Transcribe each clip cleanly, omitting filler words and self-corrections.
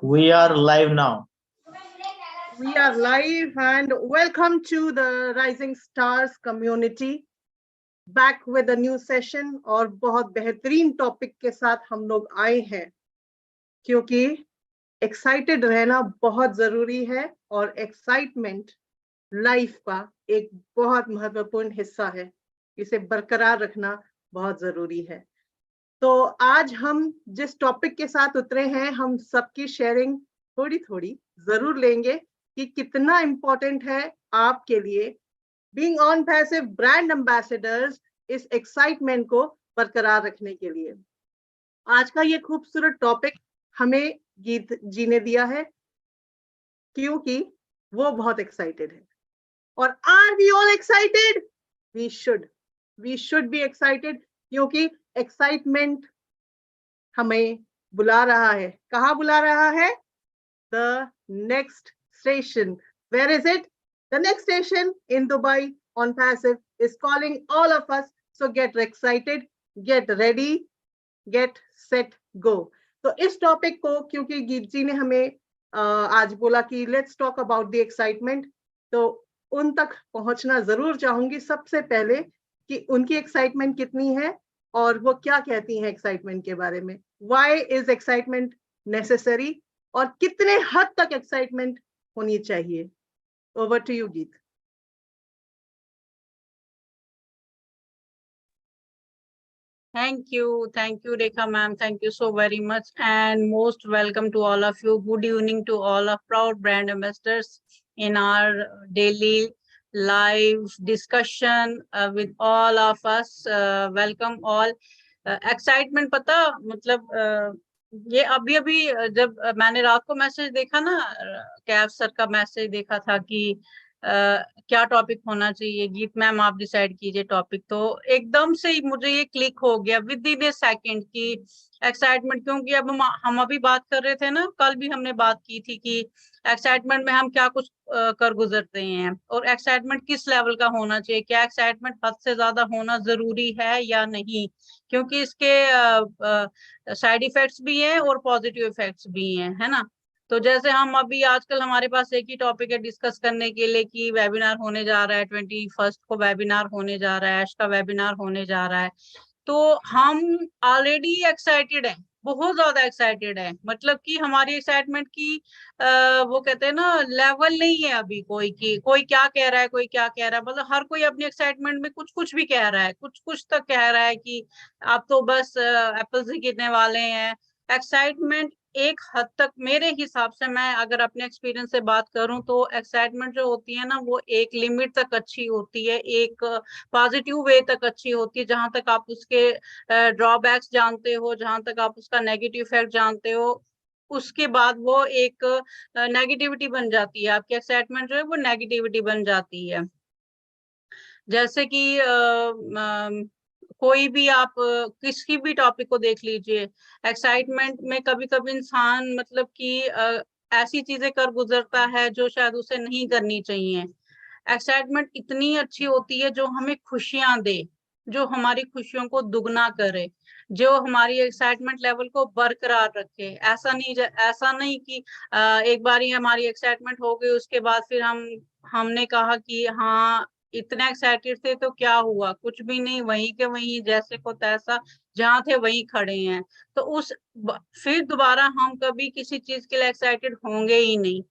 We are live now. We are live and welcome to the Rising Stars community. Back with a new session और बहुत बेहतरीन topic के साथ हम लोग आए हैं क्योंकि एक्साइटेड रहना बहुत जरूरी है और एक्साइटमेंट लाइफ का एक बहुत महत्वपूर्ण हिस्सा है। इसे बरकरार रखना बहुत जरूरी है। तो आज हम जिस टॉपिक के साथ उतरे हैं, हम सबकी शेयरिंग थोड़ी थोड़ी जरूर लेंगे कि कितना इम्पोर्टेंट है आपके लिए being on passive brand ambassadors इस एक्साइटमेंट को बरकरार रखने के लिए। आज का ये खूबसूरत टॉपिक हमें गीत जी ने दिया है क्योंकि वो बहुत एक्साइटेड है। और are we all excited? We should be excited क्योंकि एक्साइटमेंट हमें बुला रहा है। कहाँ बुला रहा है? The next station. Where is it? The next station in Dubai on passive is calling all of us. So get excited, get ready, get set, go. तो इस टॉपिक को क्योंकि गीत जी ने हमें आज बोला कि let's talk about the excitement, तो उन तक पहुंचना जरूर चाहूंगी सबसे पहले कि उनकी एक्साइटमेंट कितनी है और वो क्या कहती हैं एक्साइटमेंट के बारे में। Why is excitement necessary? और कितने हद तक एक्साइटमेंट होनी चाहिए। ओवर टू यू गीत। Thank you, Rekha ma'am. Thank you so very much, and most welcome to all of you. Good evening to all of proud brand ambassadors in our daily live discussion with all of us. Welcome all. Excitement पता मतलब ये अभी जब मैंने रात को message देखा ना, कैफ सर का मैसेज देखा था कि क्या टॉपिक होना चाहिए, गीत मैम आप डिसाइड कीजिए टॉपिक, तो एकदम से ही मुझे ये क्लिक हो गया विद इन ए सेकेंड की एक्साइटमेंट। क्योंकि अब हम अभी बात कर रहे थे ना, कल भी हमने बात की थी कि एक्साइटमेंट में हम क्या कुछ कर गुजरते हैं और एक्साइटमेंट किस लेवल का होना चाहिए, क्या एक्साइटमेंट हद से ज्यादा होना जरूरी है या नहीं, क्योंकि इसके साइड इफेक्ट्स भी हैं और पॉजिटिव इफेक्ट्स भी हैं, है ना। तो जैसे हम अभी आजकल हमारे पास एक ही टॉपिक है डिस्कस करने के लिए कि वेबिनार होने जा रहा है, 21 को वेबिनार होने जा रहा है, ऐश का वेबिनार होने जा रहा है, तो हम ऑलरेडी एक्साइटेड हैं, बहुत ज्यादा एक्साइटेड है। मतलब कि हमारी एक्साइटमेंट की वो कहते हैं ना लेवल नहीं है अभी कोई की, कोई क्या कह रहा है, कोई क्या कह रहा है, मतलब हर कोई अपनी एक्साइटमेंट में कुछ कुछ भी कह रहा है, कुछ कुछ तक कह रहा है कि आप तो बस एप्पल ही गिरने वाले हैं। एक्साइटमेंट एक हद तक मेरे हिसाब से, मैं अगर अपने एक्सपीरियंस से बात करूं तो एक्साइटमेंट जो होती है ना वो एक लिमिट तक अच्छी होती है, एक पॉजिटिव वे तक अच्छी होती है, जहां तक आप उसके ड्रॉबैक्स जानते हो, जहां तक आप उसका नेगेटिव इफेक्ट जानते हो, उसके बाद वो एक नेगेटिविटी बन जाती है, आपकी एक्साइटमेंट जो है वो नेगेटिविटी बन जाती है। जैसे कि कोई भी आप किसी भी टॉपिक को देख लीजिए, एक्साइटमेंट में कभी कभी इंसान मतलब कि ऐसी चीजें कर गुजरता है जो शायद उसे नहीं करनी चाहिए। एक्साइटमेंट इतनी अच्छी होती है जो हमें खुशियां दे, जो हमारी खुशियों को दुगना करे, जो हमारी एक्साइटमेंट लेवल को बरकरार रखे। ऐसा नहीं कि एक बार हमारी एक्साइटमेंट हो गई उसके बाद फिर हमने कहा कि हाँ इतने एक्साइटेड थे तो क्या हुआ, कुछ भी नहीं, वहीं के वहीं जैसे को तैसा, जहाँ थे वहीं खड़े हैं, तो फिर दोबारा हम कभी किसी चीज के लिए एक्साइटेड होंगे ही नहीं।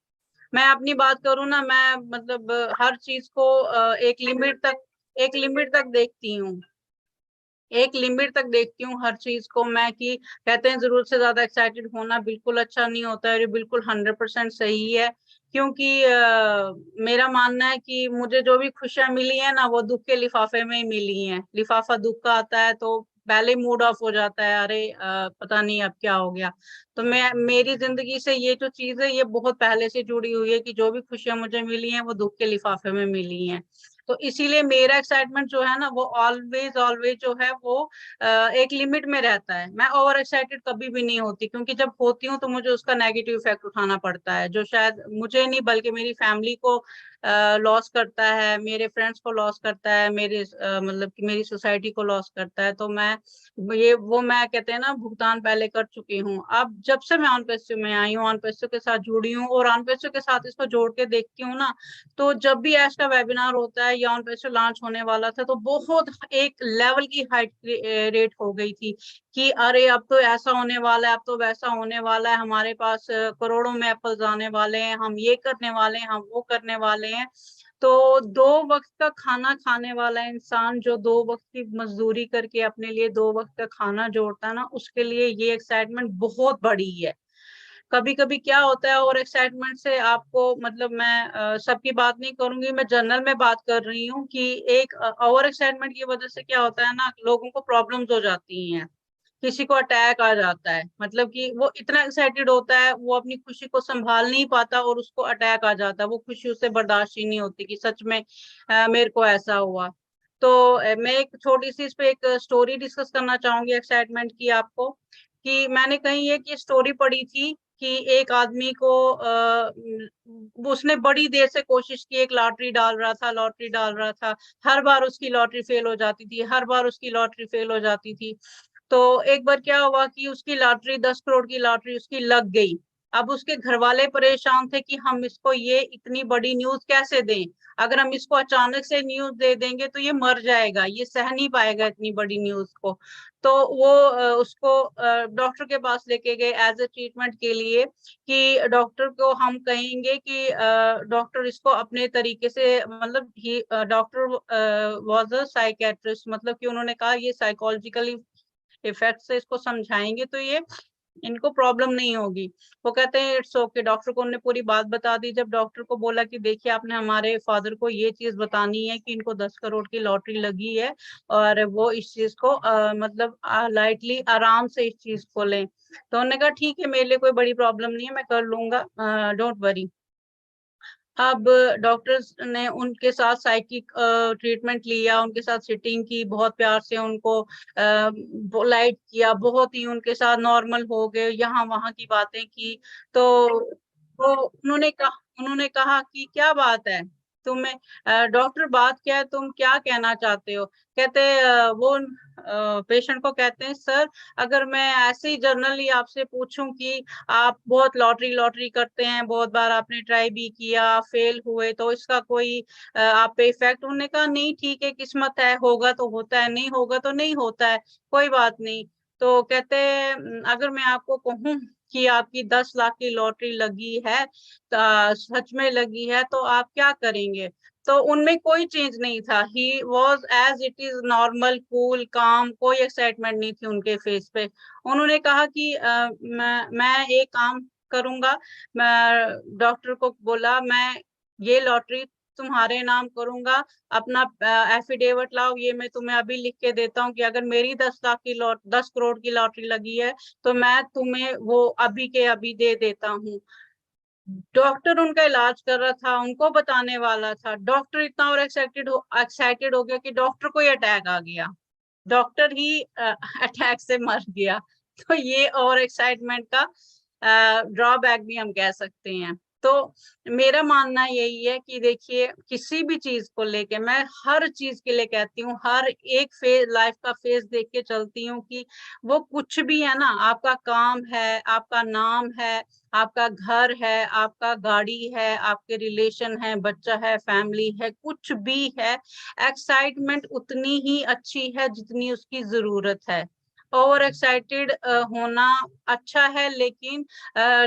मैं अपनी बात करूं ना, मैं मतलब हर चीज को एक लिमिट तक देखती हूँ, एक लिमिट तक देखती हूँ हर चीज को मैं, कि कहते हैं जरूरत से ज्यादा एक्साइटेड होना बिल्कुल अच्छा नहीं होता है, ये बिल्कुल 100% सही है। क्योंकि मेरा मानना है कि मुझे जो भी खुशियां मिली है ना वो दुख के लिफाफे में ही मिली हैं। लिफाफा दुख का आता है तो पहले मूड ऑफ हो जाता है, अरे पता नहीं अब क्या हो गया। तो मेरी जिंदगी से ये जो चीज है ये बहुत पहले से जुड़ी हुई है कि जो भी खुशियां मुझे मिली हैं वो दुख के लिफाफे में मिली हैं। तो इसीलिए मेरा एक्साइटमेंट जो है ना वो ऑलवेज जो है वो एक लिमिट में रहता है। मैं ओवर एक्साइटेड कभी भी नहीं होती, क्योंकि जब होती हूँ तो मुझे उसका नेगेटिव इफेक्ट उठाना पड़ता है, जो शायद मुझे नहीं बल्कि मेरी फैमिली को लॉस करता है, मेरे फ्रेंड्स को लॉस करता है, मेरे मतलब कि मेरी सोसाइटी को लॉस करता है, तो मैं मैं कहते हैं ना भुगतान पहले कर चुकी हूँ। अब जब से मैं ऑनपेस्यो में आई हूँ, ऑनपेस्यो के साथ जुड़ी हूँ और ऑनपेस्यो के साथ इसको जोड़ के देखती हूँ ना, तो जब भी ऐश का वेबिनार होता है या ऑनपेस्यो लॉन्च होने वाला था, तो बहुत एक लेवल की हाइट रेट हो गई थी कि अरे अब तो ऐसा होने वाला है, अब तो वैसा होने वाला है, हमारे पास करोड़ों में एप्पल्स आने वाले हैं, हम ये करने वाले हैं, हम वो करने वाले हैं। तो 2 वक्त का खाना खाने वाला इंसान जो 2 वक्त की मजदूरी करके अपने लिए 2 वक्त का खाना जोड़ता है ना, उसके लिए ये एक्साइटमेंट बहुत बड़ी है। कभी कभी क्या होता है, और एक्साइटमेंट से आपको मतलब मैं सबकी बात नहीं करूंगी, मैं जनरल में बात कर रही हूँ कि एक ओवर एक्साइटमेंट की वजह से क्या होता है ना, लोगों को प्रॉब्लम्स हो जाती हैं, किसी को अटैक आ जाता है, मतलब कि वो इतना एक्साइटेड होता है, वो अपनी खुशी को संभाल नहीं पाता और उसको अटैक आ जाता है, वो खुशी उसे बर्दाश्त ही नहीं होती कि सच में मेरे को ऐसा हुआ। तो मैं एक छोटी सी इस पे एक स्टोरी डिस्कस करना चाहूंगी एक्साइटमेंट की आपको, कि मैंने कहीं एक ये स्टोरी पढ़ी थी कि एक आदमी को उसने बड़ी देर से कोशिश की, एक लॉटरी डाल रहा था, लॉटरी डाल रहा था, हर बार उसकी लॉटरी फेल हो जाती थी, हर बार उसकी लॉटरी फेल हो जाती थी। तो एक बार क्या हुआ कि उसकी लॉटरी 10 करोड़ की लॉटरी उसकी लग गई। अब उसके घर वाले परेशान थे कि हम इसको ये इतनी बड़ी न्यूज कैसे दें, अगर हम इसको अचानक से न्यूज दे देंगे तो ये मर जाएगा, ये सह नहीं पाएगा इतनी बड़ी न्यूज को। तो वो उसको डॉक्टर के पास लेके गए एज ए ट्रीटमेंट के लिए, कि डॉक्टर को हम कहेंगे कि डॉक्टर इसको अपने तरीके से, मतलब ही डॉक्टर वाज अ साइकेट्रिस्ट, मतलब कि उन्होंने कहा ये साइकोलॉजिकली इफेक्ट से इसको समझाएंगे तो ये इनको प्रॉब्लम नहीं होगी। वो कहते हैं इट्स ओके। डॉक्टर को उन्होंने पूरी बात बता दी। जब डॉक्टर को बोला कि देखिए आपने हमारे फादर को ये चीज बतानी है कि इनको 10 करोड़ की लॉटरी लगी है और वो इस चीज को मतलब लाइटली आराम से इस चीज को लें, तो उन्होंने कहा ठीक है मेरे लिए कोई बड़ी प्रॉब्लम नहीं है, मैं कर लूंगा, डोंट वरी। अब डॉक्टर्स ने उनके साथ साइकिक ट्रीटमेंट लिया, उनके साथ सिटिंग की, बहुत प्यार से उनको पोलाइट किया, बहुत ही उनके साथ नॉर्मल हो गए, यहाँ वहाँ की बातें की। तो उन्होंने कहा कि क्या बात है तुम्हें, डॉक्टर बात क्या है, तुम क्या कहना चाहते हो। कहते वो पेशेंट को कहते हैं सर, अगर मैं ऐसे ही जनरली आपसे पूछूं कि आप बहुत लॉटरी लॉटरी करते हैं, बहुत बार आपने ट्राई भी किया, फेल हुए, तो इसका कोई आप पे इफेक्ट। उन्होंने कहा नहीं ठीक है, किस्मत है, होगा तो होता है, नहीं होगा तो नहीं होता है, कोई बात नहीं। तो कहते हैं अगर मैं आपको कहूँ कि आपकी 10 लाख की लॉटरी लगी है, सच में लगी है, तो आप क्या करेंगे। तो उनमें कोई चेंज नहीं था, he was as it is, normal, cool, calm, कोई एक्साइटमेंट नहीं थी उनके फेस पे। उन्होंने कहा कि मैं एक काम करूंगा। मैं डॉक्टर को बोला मैं ये लॉटरी तुम्हारे नाम करूंगा, अपना एफिडेविट लाओ, ये मैं तुम्हें अभी लिख के देता हूँ कि अगर मेरी 10 लाख की 10 करोड़ की लॉटरी लगी है तो मैं तुम्हें वो अभी के अभी दे देता हूँ। डॉक्टर उनका इलाज कर रहा था, उनको बताने वाला था, डॉक्टर इतना और एक्साइटेड हो गया कि डॉक्टर को ही अटैक आ गया, डॉक्टर ही अटैक से मर गया। तो ये और एक्साइटमेंट का ड्रॉबैक भी हम कह सकते हैं। तो मेरा मानना यही है कि देखिए किसी भी चीज को लेके, मैं हर चीज के लिए कहती हूँ, हर एक फेज, लाइफ का फेज देख के चलती हूँ कि वो कुछ भी है ना, आपका काम है, आपका नाम है, आपका घर है, आपका गाड़ी है, आपके रिलेशन है, बच्चा है, फैमिली है, कुछ भी है, एक्साइटमेंट उतनी ही अच्छी है जितनी उसकी जरूरत है। ओवर एक्साइटेड होना अच्छा है, लेकिन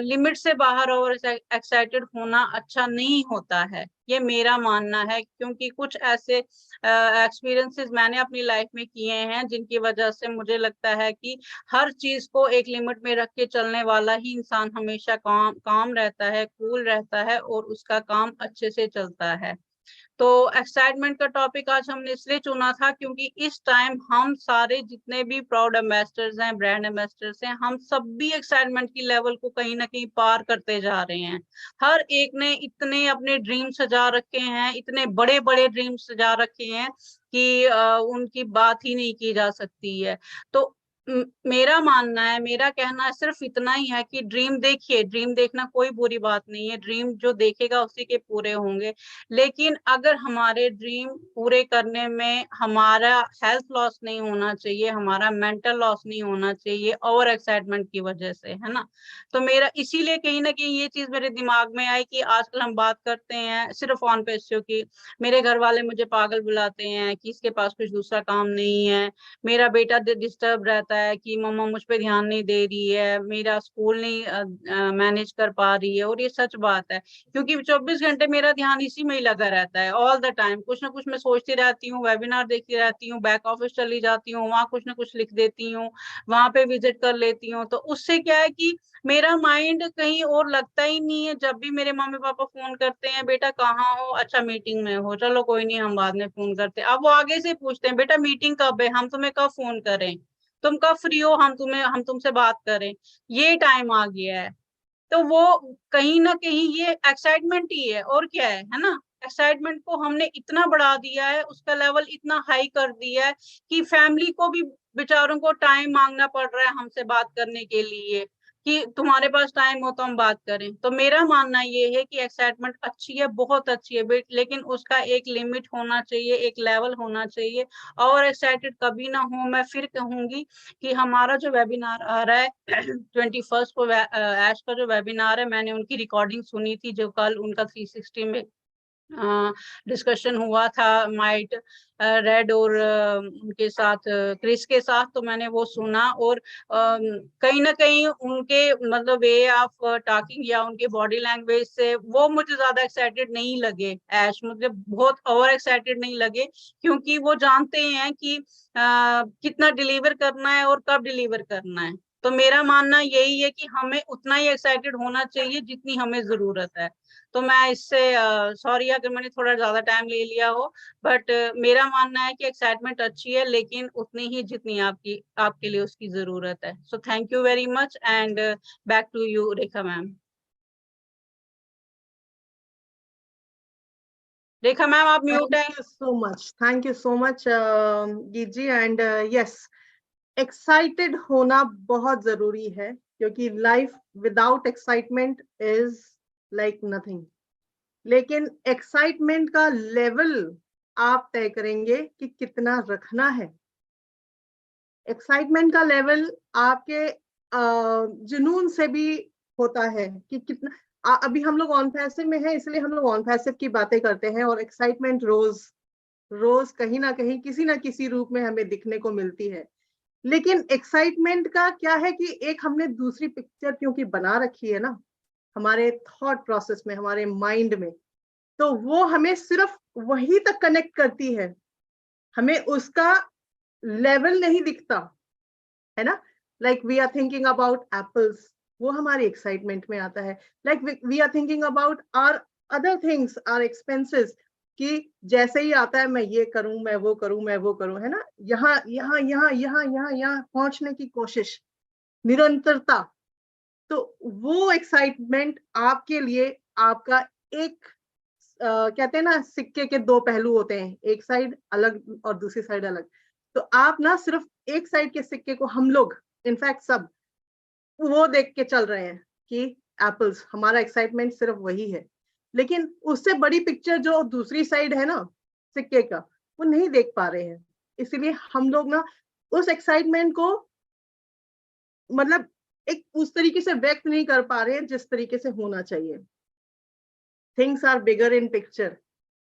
लिमिट से बाहर ओवर एक्साइटेड होना अच्छा नहीं होता है, ये मेरा मानना है। क्योंकि कुछ ऐसे एक्सपीरियंसेस मैंने अपनी लाइफ में किए हैं जिनकी वजह से मुझे लगता है कि हर चीज को एक लिमिट में रख के चलने वाला ही इंसान हमेशा काम रहता है, कूल रहता है और उसका काम अच्छे से चलता है। तो एक्साइटमेंट का टॉपिक आज हमने इसलिए चुना था क्योंकि इस टाइम हम सारे जितने भी प्राउड एम्बेसडर्स हैं, ब्रांड एम्बेसडर्स हैं, हम सब भी एक्साइटमेंट की लेवल को कहीं ना कहीं पार करते जा रहे हैं। हर एक ने इतने अपने ड्रीम सजा रखे हैं, इतने बड़े बड़े ड्रीम सजा रखे हैं कि उनकी बात ही नहीं की जा सकती है। तो मेरा मानना है, मेरा कहना है सिर्फ इतना ही है कि ड्रीम देखिए, ड्रीम देखना कोई बुरी बात नहीं है, ड्रीम जो देखेगा उसी के पूरे होंगे। लेकिन अगर हमारे ड्रीम पूरे करने में हमारा हेल्थ लॉस नहीं होना चाहिए, हमारा मेंटल लॉस नहीं होना चाहिए ओवर एक्साइटमेंट की वजह से, है ना। तो मेरा इसीलिए कहीं ना कहीं ये चीज मेरे दिमाग में आई कि आजकल हम बात करते हैं सिर्फ ऑन पैसों की। मेरे घर वाले मुझे पागल बुलाते हैं कि इसके पास कुछ दूसरा काम नहीं है, मेरा बेटा डिस्टर्ब रहता है कि मम्मा मुझ पे ध्यान नहीं दे रही है, मेरा स्कूल नहीं मैनेज कर पा रही है। और ये सच बात है, क्योंकि 24 घंटे मेरा ध्यान इसी में ही लगा रहता है, ऑल द टाइम कुछ ना कुछ मैं सोचती रहती हूँ, वेबिनार देखती रहती हूँ, बैक ऑफिस चली जाती हूँ, वहां कुछ ना कुछ लिख देती हूँ, वहां पे विजिट कर लेती हूँ। तो उससे क्या है कि मेरा माइंड कहीं और लगता ही नहीं है। जब भी मेरे मम्मी पापा फोन करते हैं, बेटा कहाँ हो, अच्छा मीटिंग में हो, चलो कोई नहीं हम बाद में फोन करते हैं। अब वो आगे से पूछते हैं, बेटा मीटिंग कब है, हम तुम्हें कब फोन करें, तुम कब फ्री हो, हम तुमसे बात करें, ये टाइम आ गया है। तो वो कहीं ना कहीं ये एक्साइटमेंट ही है, और क्या है ना। एक्साइटमेंट को हमने इतना बढ़ा दिया है, उसका लेवल इतना हाई कर दिया है कि फैमिली को भी बेचारों को टाइम मांगना पड़ रहा है हमसे बात करने के लिए, कि तुम्हारे पास टाइम हो तो हम बात करें। तो मेरा मानना ये है कि एक्साइटमेंट अच्छी है, बहुत अच्छी है, लेकिन उसका एक लिमिट होना चाहिए, एक लेवल होना चाहिए। और एक्साइटेड कभी ना हो। मैं फिर कहूंगी कि हमारा जो वेबिनार आ रहा है 21 को ऐश का जो वेबिनार है, मैंने उनकी रिकॉर्डिंग सुनी थी, जो कल उनका 360 में डिस्कशन हुआ था माइट रेड और उनके साथ क्रिस के साथ। तो मैंने वो सुना, और कहीं ना कहीं उनके मतलब वे ऑफ टॉकिंग या उनके बॉडी लैंग्वेज से वो मुझे ज्यादा एक्साइटेड नहीं लगे। ऐश मुझे बहुत ओवर एक्साइटेड नहीं लगे, क्योंकि वो जानते हैं कि कितना डिलीवर करना है और कब डिलीवर करना है। तो मेरा मानना यही है कि हमें उतना ही एक्साइटेड होना चाहिए जितनी हमें जरूरत है। तो मैं इससे सॉरी अगर मैंने थोड़ा ज्यादा टाइम ले लिया हो, बट मेरा मानना है कि एक्साइटमेंट अच्छी है, लेकिन उतनी ही जितनी आपके लिए उसकी जरूरत है। So thank you very much, and back to you Rekha ma'am. Rekha ma'am आप म्यूट है। Thank you so much Geet ji. And yes, excited होना बहुत जरूरी है, क्योंकि life without excitement is like nothing. लेकिन एक्साइटमेंट का लेवल आप तय करेंगे कि कितना रखना है। एक्साइटमेंट का लेवल आपके जुनून से भी होता है कि कितना। अभी हम लोग ऑन पैसिव में है, इसलिए हम लोग ऑन पैसिव की बातें करते हैं, और एक्साइटमेंट रोज रोज कहीं ना कहीं किसी ना किसी रूप में हमें दिखने को मिलती है। लेकिन एक्साइटमेंट का क्या है कि एक हमने दूसरी पिक्चर क्योंकि बना रखी है ना हमारे थॉट प्रोसेस में, हमारे माइंड में, तो वो हमें सिर्फ वही तक कनेक्ट करती है, हमें उसका लेवल नहीं दिखता है ना। Like we are thinking about apples, वो हमारी एक्साइटमेंट में आता है। Like we are thinking about our other things, our expenses, कि जैसे ही आता है मैं ये करूं, मैं वो करूं, मैं वो करूं, है ना। यहाँ यहाँ यहाँ यहाँ यहाँ यहाँ पहुंचने की कोशिश, निरंतरता। तो वो एक्साइटमेंट आपके लिए आपका एक कहते हैं ना सिक्के के दो पहलू होते हैं, एक साइड अलग और दूसरी साइड अलग। तो आप ना सिर्फ एक साइड के सिक्के को, हम लोग इनफैक्ट सब वो देख के चल रहे हैं कि एप्पल्स, हमारा एक्साइटमेंट सिर्फ वही है। लेकिन उससे बड़ी पिक्चर जो दूसरी साइड है ना सिक्के का, वो नहीं देख पा रहे हैं। इसीलिए हम लोग ना उस एक्साइटमेंट को मतलब एक उस तरीके से व्यक्त नहीं कर पा रहे हैं जिस तरीके से होना चाहिए। Things are bigger in picture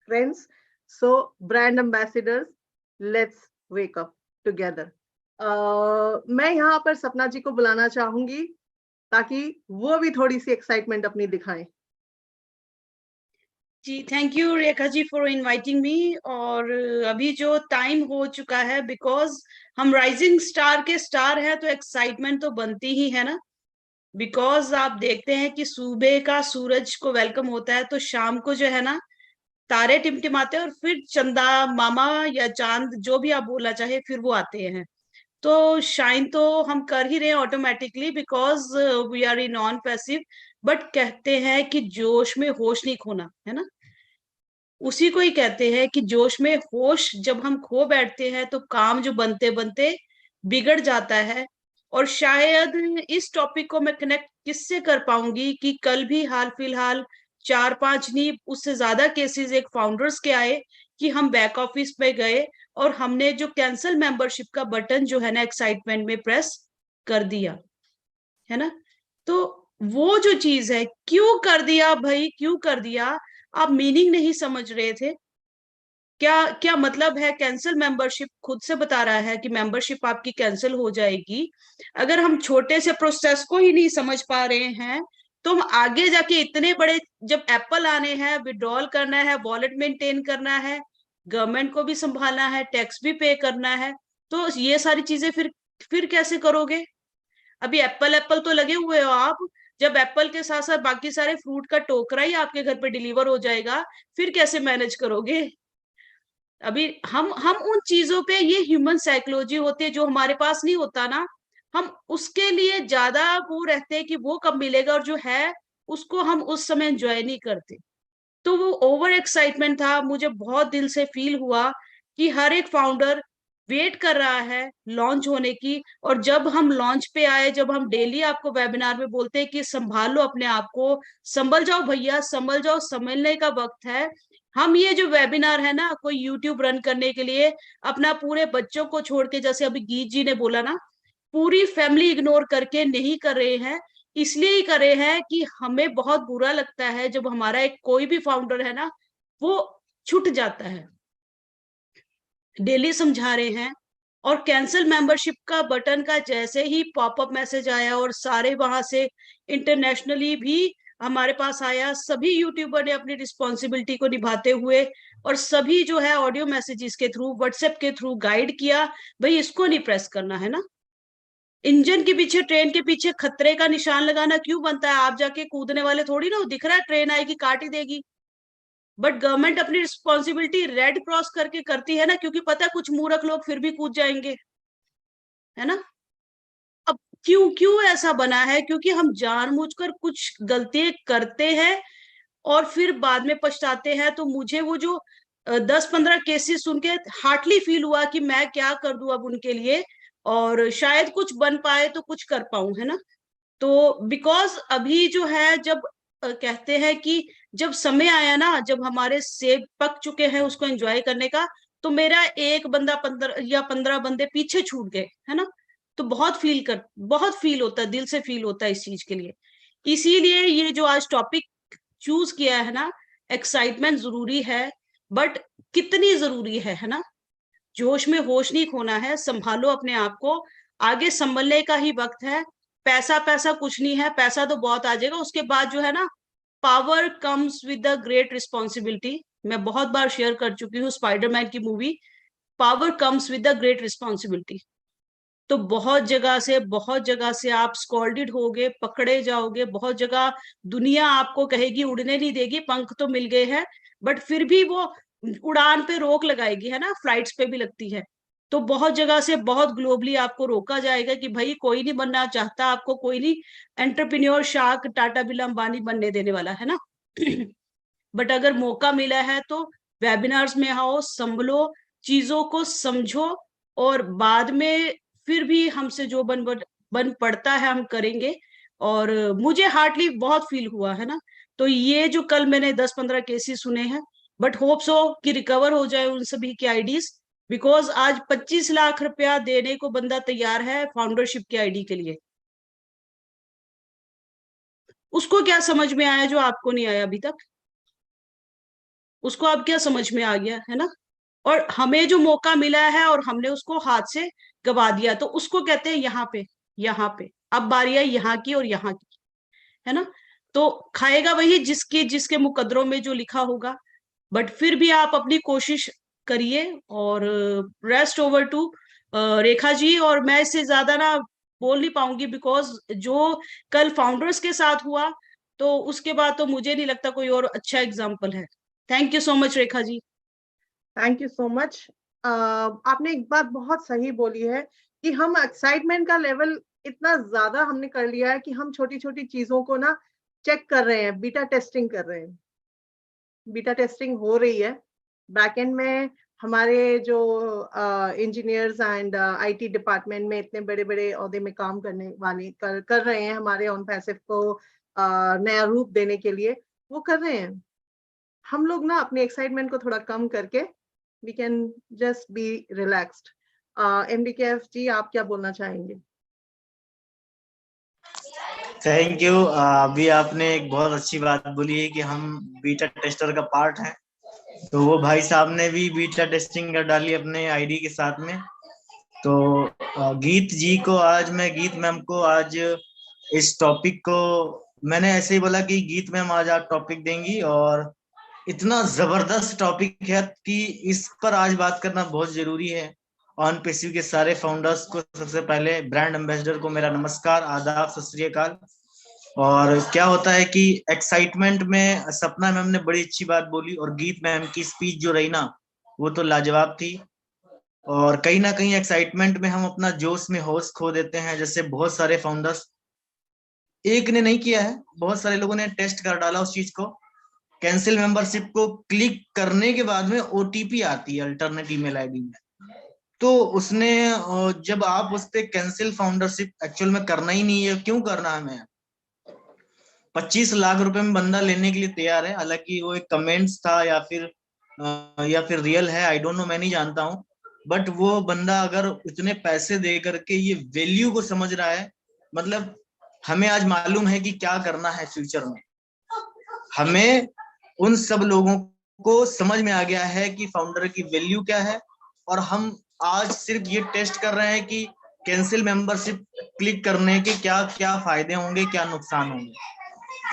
friends. So brand ambassadors, let's wake up together. मैं यहाँ पर सपना जी को बुलाना चाहूंगी ताकि वो भी थोड़ी सी एक्साइटमेंट अपनी दिखाएं। जी thank you Rekha ji for inviting me. और अभी जो टाइम हो चुका है, बिकॉज हम राइजिंग स्टार के स्टार हैं, तो एक्साइटमेंट तो बनती ही है ना। बिकॉज आप देखते हैं कि सुबह का सूरज को वेलकम होता है, तो शाम को जो है ना तारे टिमटिमाते हैं, और फिर चंदा मामा या चांद जो भी आप बोलना चाहे फिर वो आते हैं। तो शाइन तो हम कर ही रहे हैं automatically, because we are in non passive. But कहते हैं कि जोश में होश नहीं खोना, है ना। उसी को ही कहते हैं कि जोश में होश जब हम खो बैठते हैं, तो काम जो बनते बनते बिगड़ जाता है। और शायद इस टॉपिक को मैं कनेक्ट किससे कर पाऊंगी कि कल भी हाल फिलहाल 4-5 नहीं उससे ज्यादा केसेस एक फाउंडर्स के आए कि हम बैक ऑफिस पे गए और हमने जो कैंसिल मेंबरशिप का बटन जो है ना एक्साइटमेंट में प्रेस कर दिया, है ना। तो वो जो चीज है, क्यों कर दिया भाई, क्यों कर दिया? आप मीनिंग नहीं समझ रहे थे क्या? क्या मतलब है? कैंसिल मेंबरशिप खुद से बता रहा है कि मेंबरशिप आपकी कैंसिल हो जाएगी। अगर हम छोटे से प्रोसेस को ही नहीं समझ पा रहे हैं तो हम आगे जाके इतने बड़े, जब एप्पल आने हैं, विड्रॉल करना है, वॉलेट मेंटेन करना है, गवर्नमेंट को भी संभालना है, टैक्स भी पे करना है, तो ये सारी चीजें फिर कैसे करोगे? अभी एप्पल एप्पल तो लगे हुए हो आप, जब एप्पल के साथ साथ बाकी सारे फ्रूट का टोकरा ही आपके घर पे डिलीवर हो जाएगा, फिर कैसे मैनेज करोगे? अभी हम उन चीजों पे, ये ह्यूमन साइकोलॉजी होती है जो हमारे पास नहीं होता ना, हम उसके लिए ज्यादा वो रहते हैं कि वो कब मिलेगा, और जो है उसको हम उस समय एंजॉय नहीं करते। तो वो ओवर एक्साइटमेंट था, मुझे बहुत दिल से फील हुआ कि हर एक फाउंडर वेट कर रहा है लॉन्च होने की। और जब हम लॉन्च पे आए, जब हम डेली आपको वेबिनार में बोलते हैं कि संभाल लो अपने आप को, संभल जाओ भैया, संभल जाओ, संभलने का वक्त है। हम ये जो वेबिनार है ना, कोई यूट्यूब रन करने के लिए अपना पूरे बच्चों को छोड़ के, जैसे अभी गीत जी ने बोला ना, पूरी फैमिली इग्नोर करके नहीं कर रहे हैं। इसलिए ही कर रहे हैं कि हमें बहुत बुरा लगता है जब हमारा एक कोई भी फाउंडर है ना, वो छूट जाता है। डेली समझा रहे हैं। और कैंसिल मेंबरशिप का बटन का जैसे ही पॉपअप मैसेज आया और सारे वहां से इंटरनेशनली भी हमारे पास आया, सभी यूट्यूबर ने अपनी रिस्पॉन्सिबिलिटी को निभाते हुए और सभी जो है ऑडियो मैसेजेस के थ्रू, व्हाट्सएप के थ्रू गाइड किया, भाई इसको नहीं प्रेस करना है ना। इंजन के पीछे, ट्रेन के पीछे खतरे का निशान लगाना क्यों बनता है? आप जाके कूदने वाले थोड़ी ना, दिख रहा है ट्रेन आएगी काट ही देगी। बट गवर्नमेंट अपनी रिस्पॉन्सिबिलिटी रेड क्रॉस करके करती है ना, क्योंकि पता है कुछ मूर्ख लोग फिर भी कूद जाएंगे, है ना। अब क्यों क्यों ऐसा बना है? क्योंकि हम जानबूझकर कुछ गलतियां करते हैं और फिर बाद में पछताते हैं। तो मुझे वो जो 10-15 केसेस सुन के हार्टली फील हुआ कि मैं क्या कर दूं अब उनके लिए, और शायद कुछ बन पाए तो कुछ कर पाऊं, है ना। तो बिकॉज अभी जो है, जब कहते हैं कि जब समय आया ना, जब हमारे सेब पक चुके हैं उसको एंजॉय करने का, तो मेरा एक बंदा 15 बंदे पीछे छूट गए, है ना। तो बहुत फील होता है, दिल से फील होता है इस चीज के लिए। इसीलिए ये जो आज टॉपिक चूज किया है ना, एक्साइटमेंट जरूरी है, बट कितनी जरूरी है ना। जोश में होश नहीं खोना है, संभालो अपने आप को, आगे संभलने का ही वक्त है। पैसा पैसा कुछ नहीं है, पैसा तो बहुत आ जाएगा, उसके बाद जो है ना, power comes with the great responsibility. मैं बहुत बार शेयर कर चुकी हूँ स्पाइडरमैन की movie, power comes with the great responsibility. तो बहुत जगह से आप स्कॉल्डेड होगे, पकड़े जाओगे, बहुत जगह दुनिया आपको कहेगी उड़ने नहीं देगी, पंख तो मिल गए हैं, बट फिर भी वो उड़ान पे रोक लगाएगी, है ना, फ्लाइट्स पे भी लगती है। तो बहुत जगह से, बहुत ग्लोबली आपको रोका जाएगा कि भाई कोई नहीं बनना चाहता, आपको कोई नहीं एंटरप्रेन्योर शार्क टाटा बिरला अंबानी बनने देने वाला, है ना। बट अगर मौका मिला है तो वेबिनार्स में आओ, संभलो, चीजों को समझो, और बाद में फिर भी हमसे जो बन पड़ता है हम करेंगे। और मुझे हार्टली बहुत फील हुआ, है ना। तो ये जो कल मैंने 10-15 केसेस सुने हैं, बट होप सो कि रिकवर हो जाए उन सभी की आईडीज। बिकॉज आज 25 लाख रुपया देने को बंदा तैयार है फाउंडरशिप की आईडी के लिए। उसको क्या समझ में आया जो आपको नहीं आया अभी तक? उसको अब क्या समझ में आ गया, है ना। और हमें जो मौका मिला है और हमने उसको हाथ से गवा दिया, तो उसको कहते हैं यहाँ पे अब बारी है यहाँ की और यहाँ की, है ना। तो खाएगा वही जिसके जिसके मुकद्दरों में जो लिखा होगा। बट फिर भी आप अपनी कोशिश करिए। और रेस्ट ओवर टू रेखा जी। और मैं इससे ज्यादा ना बोल नहीं पाऊंगी, बिकॉज जो कल फाउंडर्स के साथ हुआ, तो उसके बाद तो मुझे नहीं लगता कोई और अच्छा एग्जाम्पल है। Thank you so much Rekha ji. Thank you so much. आपने एक बात बहुत सही बोली है कि हम एक्साइटमेंट का लेवल इतना ज्यादा हमने कर लिया है कि हम छोटी छोटी चीजों को ना चेक कर रहे हैं, बीटा टेस्टिंग कर रहे हैं। बीटा टेस्टिंग हो रही है बैकएंड में, हमारे जो इंजीनियर्स एंड आईटी डिपार्टमेंट में इतने बड़े बड़े ओहदे में काम करने वाले कर रहे हैं, हमारे ऑन पैसिव को नया रूप देने के लिए वो कर रहे हैं। हम लोग ना अपनी एक्साइटमेंट को थोड़ा कम करके we can just be relaxed. MDKF ji, आप क्या बोलना चाहेंगे? Thank you. अभी आपने एक बहुत अच्छी बात बोली है कि हम बीटा टेस्टर का पार्ट हैं। तो वो भाई साहब ने भी बीटा टेस्टिंग कर डाली अपने आईडी के साथ में। तो गीत जी को आज मैं, गीत मैम को आज इस टॉपिक को मैंने ऐसे ही बोला कि गीत मैम आज आप टॉपिक देंगी, और इतना जबरदस्त टॉपिक है कि इस पर आज बात करना बहुत जरूरी है। ऑन पैसिव के सारे फाउंडर्स को सबसे पहले, ब्रांड एम्बेसडर को मेरा नमस्कार, आदाब, सत श्री अकाल। और क्या होता है कि एक्साइटमेंट में सपना मैम ने बड़ी अच्छी बात बोली, और गीत मैम की स्पीच जो रही ना वो तो लाजवाब थी। और कहीं ना कहीं एक्साइटमेंट में हम अपना जोश में होश खो देते हैं। जैसे बहुत सारे फाउंडर्स, एक ने नहीं किया है, बहुत सारे लोगों ने टेस्ट कर डाला उस चीज को। कैंसिल मेंबरशिप को क्लिक करने के बाद में OTP आती है अल्टरनेट ईमेल आईडी में। तो उसने, जब आप उस पे कैंसिल फाउंडरशिप एक्चुअल में करना ही नहीं है, क्यों करना है? हमें 25 लाख रुपए में बंदा लेने के लिए तैयार है। हालांकि वो एक कमेंट्स था या फिर रियल है, आई डोंट नो, मैं नहीं जानता हूँ। बट वो बंदा अगर उतने पैसे दे करके ये वैल्यू को समझ रहा है, मतलब हमें आज मालूम है कि क्या करना है फ्यूचर में। हमें उन सब लोगों को समझ में आ गया है कि फाउंडर की वैल्यू क्या है, और हम आज सिर्फ ये टेस्ट कर रहे हैं कि कैंसिल मेंबरशिप क्लिक करने के क्या क्या फायदे होंगे, क्या नुकसान होंगे।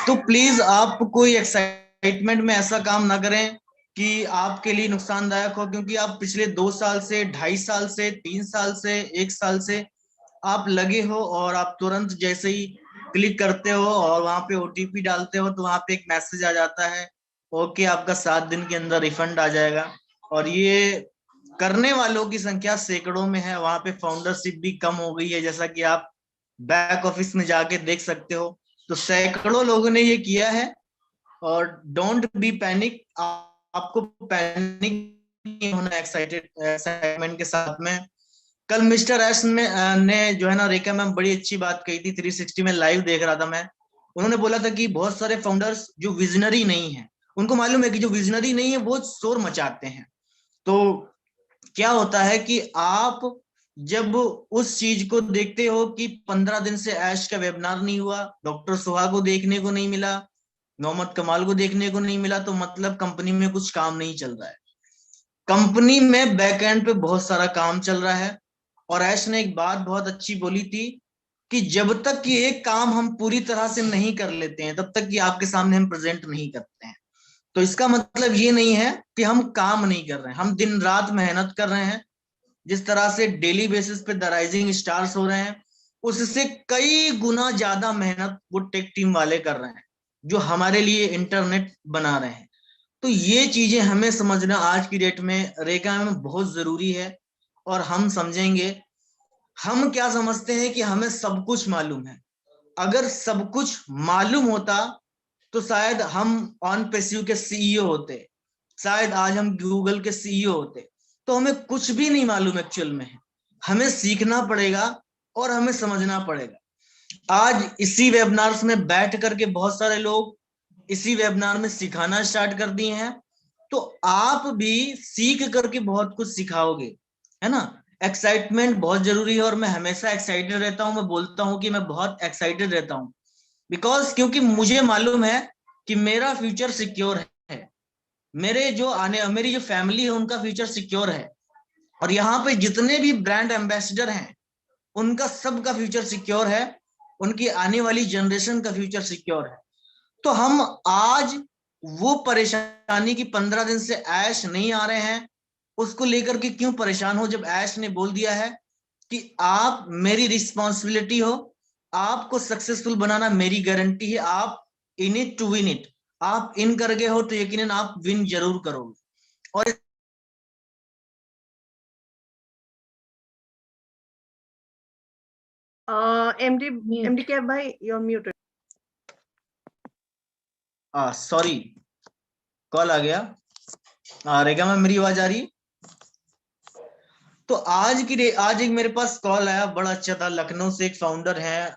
तो प्लीज आप कोई एक्साइटमेंट में ऐसा काम ना करें कि आपके लिए नुकसानदायक हो, क्योंकि आप पिछले 2 साल से, 2.5 साल से, 3 साल से, 1 साल से आप लगे हो, और आप तुरंत जैसे ही क्लिक करते हो और वहां पे OTP डालते हो तो वहां पे एक मैसेज आ जाता है, ओके आपका 7 दिन के अंदर रिफंड आ जाएगा। और ये करने वालों की संख्या सैकड़ों में है। वहां पे फाउंडरशिप भी कम हो गई है, जैसा कि आप बैक ऑफिस में जाके देख सकते हो। तो सैकड़ों लोगों ने ये किया है। और डोंट बी पैनिक, आपको पैनिक नहीं होना एक्साइटमेंट के साथ में। कल मिस्टर एस ने जो है ना, रेखा मैम बड़ी अच्छी बात कही थी, 360 में लाइव देख रहा था मैं। उन्होंने बोला था कि बहुत सारे फाउंडर्स जो विजनरी नहीं है, उनको मालूम है कि जो विजनरी नहीं है वो शोर मचाते हैं। तो क्या होता है कि आप जब उस चीज को देखते हो कि 15 दिन से ऐश का वेबिनार नहीं हुआ, डॉक्टर सुहा को देखने को नहीं मिला, मोहम्मद कमाल को देखने को नहीं मिला, तो मतलब कंपनी में कुछ काम नहीं चल रहा है। कंपनी में बैकएंड पे बहुत सारा काम चल रहा है। और ऐश ने एक बात बहुत अच्छी बोली थी कि जब तक कि एक काम हम पूरी तरह से नहीं कर लेते हैं, तब तक कि आपके सामने हम प्रेजेंट नहीं करते हैं। तो इसका मतलब ये नहीं है कि हम काम नहीं कर रहे हैं, हम दिन रात मेहनत कर रहे हैं। जिस तरह से डेली बेसिस पे द राइजिंग स्टार्स हो रहे हैं, उससे कई गुना ज्यादा मेहनत वो टेक टीम वाले कर रहे हैं जो हमारे लिए इंटरनेट बना रहे हैं। तो ये चीजें हमें समझना आज की डेट में, रेखा में, बहुत जरूरी है। और हम समझेंगे, हम क्या समझते हैं कि हमें सब कुछ मालूम है। अगर सब कुछ मालूम होता तो शायद हम ऑन पैसिव के CEO होते, शायद आज हम गूगल के CEO होते। तो हमें कुछ भी नहीं मालूम एक्चुअल में है, हमें सीखना पड़ेगा और हमें समझना पड़ेगा। आज इसी वेबिनार्स में बैठ करके बहुत सारे लोग इसी वेबिनार में सिखाना स्टार्ट कर दिए हैं। तो आप भी सीख करके बहुत कुछ सिखाओगे, है ना। एक्साइटमेंट बहुत जरूरी है, और मैं हमेशा एक्साइटेड रहता हूं। मैं बोलता हूं कि मैं बहुत एक्साइटेड रहता हूं बिकॉज, क्योंकि मुझे मालूम है कि मेरा फ्यूचर सिक्योर है, मेरी जो फैमिली है उनका फ्यूचर सिक्योर है, और यहाँ पे जितने भी ब्रांड एम्बेसडर हैं उनका सबका फ्यूचर सिक्योर है, उनकी आने वाली जनरेशन का फ्यूचर सिक्योर है। तो हम आज वो परेशानी की 15 दिन से ऐश नहीं आ रहे हैं, उसको लेकर के क्यों परेशान हो, जब ऐश ने बोल दिया है कि आप मेरी रिस्पॉन्सिबिलिटी हो, आपको सक्सेसफुल बनाना मेरी गारंटी है, आप in it to win it, आप इन कर गए हो तो यकीनन आप विन जरूर करोगे। और MDKF भाई, you're muted. सॉरी, कॉल आ गया। रेखा मैम, मेरी आवाज आ रही? तो आज एक मेरे पास कॉल आया, बड़ा अच्छा था। लखनऊ से एक फाउंडर है,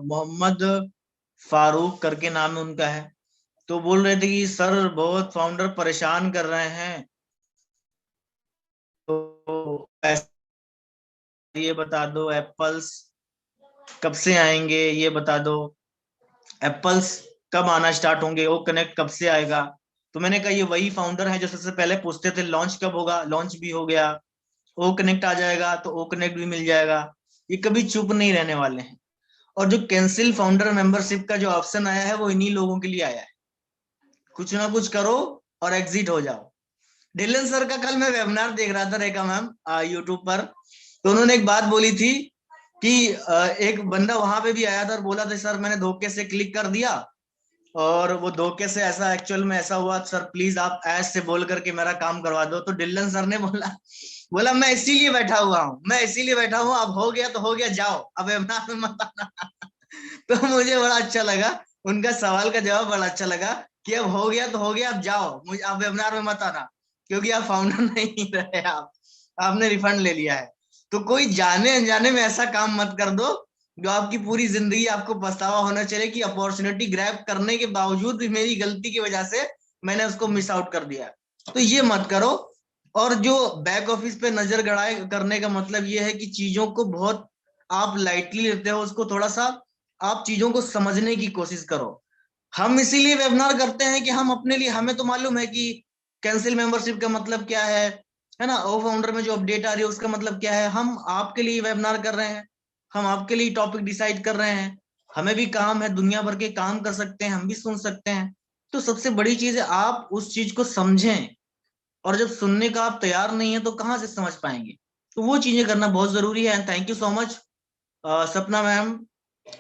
मोहम्मद फारूक करके नाम है उनका है। तो बोल रहे थे कि सर बहुत फाउंडर परेशान कर रहे हैं, तो ये बता दो एप्पल्स कब से आएंगे, ये बता दो एप्पल्स कब आना स्टार्ट होंगे, वो कनेक्ट कब से आएगा। तो मैंने कहा ये वही फाउंडर है जो सबसे पहले पूछते थे लॉन्च कब होगा, लॉन्च भी हो गया। ओ कनेक्ट आ जाएगा तो ओ कनेक्ट भी मिल जाएगा। ये कभी चुप नहीं रहने वाले हैं। और जो कैंसिल फाउंडर मेंबरशिप का जो ऑप्शन आया है वो इन्हीं लोगों के लिए आया है। कुछ ना कुछ करो और एग्जिट हो जाओ। डिलन सर का कल मैं वेबिनार देख रहा था, रेखा मैम यूट्यूब पर। तो उन्होंने एक बात बोली थी कि एक बंदा वहां पे भी आया था और बोला था सर मैंने धोखे से क्लिक कर दिया और वो धोखे से ऐसा एक्चुअल में ऐसा हुआ, सर प्लीज आप ऐसे से बोल करके मेरा काम करवा दो। तो डिलन सर ने बोला मैं इसीलिए बैठा हुआ हूँ, मैं इसीलिए बैठा हूँ, अब हो गया तो हो गया, जाओ अब वेबिनार में मत आना। तो मुझे बड़ा अच्छा लगा, उनका सवाल का जवाब बड़ा अच्छा लगा कि अब हो गया तो हो गया, अब जाओ, मुझे आप वेबिनार में मत आना, क्योंकि आप फाउंडर नहीं रहे, आपने रिफंड ले लिया है। तो कोई जाने अनजाने में ऐसा काम मत कर दो जो आपकी पूरी जिंदगी आपको पछतावा होना चाहिए कि अपॉर्चुनिटी ग्रैब करने के बावजूद भी मेरी गलती की वजह से मैंने उसको मिस आउट कर दिया। तो ये मत करो। और जो बैक ऑफिस पे नजर गड़ाए करने का मतलब ये है कि चीजों को बहुत आप लाइटली लेते हो, उसको थोड़ा सा आप चीजों को समझने की कोशिश करो। हम इसीलिए वेबिनार करते हैं कि हम अपने लिए, हमें तो मालूम है कि कैंसिल मेंबरशिप का मतलब क्या है ना, ओ फाउंडर में जो अपडेट आ रही है उसका मतलब क्या है। हम आपके लिए वेबिनार कर रहे हैं, हम आपके लिए टॉपिक डिसाइड कर रहे हैं। हमें भी काम है, दुनिया भर के काम कर सकते हैं, हम भी सुन सकते हैं। तो सबसे बड़ी चीज है आप उस चीज को समझें, और जब सुनने का आप तैयार नहीं है तो कहाँ से समझ पाएंगे। तो वो चीजें करना बहुत जरूरी है। And thank you so much Sapna ma'am,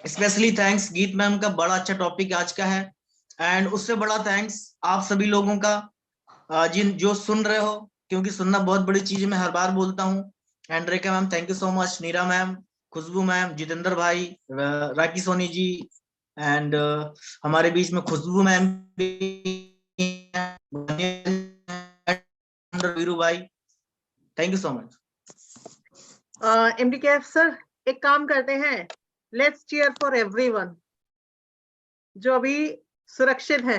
specially thanks गीत मैम का, बड़ा अच्छा टॉपिक आज का है। एंड उससे बड़ा थैंक्स आप सभी लोगों का जिन जो सुन रहे हो, क्योंकि सुनना बहुत बड़ी चीज है, मैं हर बार बोलता हूँ। And Rekha ma'am thank you so much, Neera ma'am, Khushboo ma'am, Jitendra भाई, राकी सोनी जी, एंड हमारे बीच में खुशबू मैम वीरू भाई, thank you so much. MD sir एक काम करते हैं, लेट्स चीयर फॉर एवरीवन जो अभी सुरक्षित है।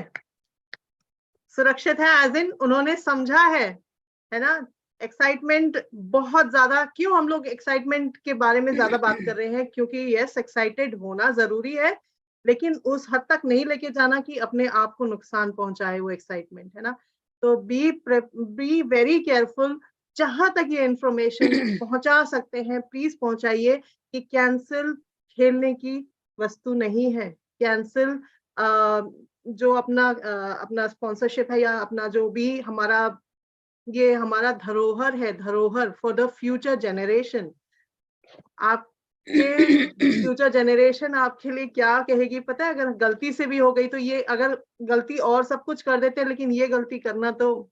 सुरक्षित है एज इन उन्होंने समझा है ना। एक्साइटमेंट बहुत ज्यादा, क्यों हम लोग एक्साइटमेंट के बारे में ज्यादा बात कर रहे हैं, क्योंकि यस एक्साइटेड होना जरूरी है, लेकिन उस हद तक नहीं लेके जाना कि अपने आप को नुकसान पहुंचाए वो एक्साइटमेंट, है ना। तो बी वेरी केयरफुल। जहां तक ये इंफॉर्मेशन पहुंचा सकते हैं प्लीज पहुंचाइए कि कैंसिल खेलने की वस्तु नहीं है। कैंसिल जो अपना स्पॉन्सरशिप है या अपना जो भी हमारा, ये हमारा धरोहर है, धरोहर फॉर द फ्यूचर जनरेशन। आपके फ्यूचर जनरेशन आपके लिए क्या कहेगी पता है। अगर गलती से भी हो गई तो ये, अगर गलती और सब कुछ कर देते हैं लेकिन ये गलती करना तो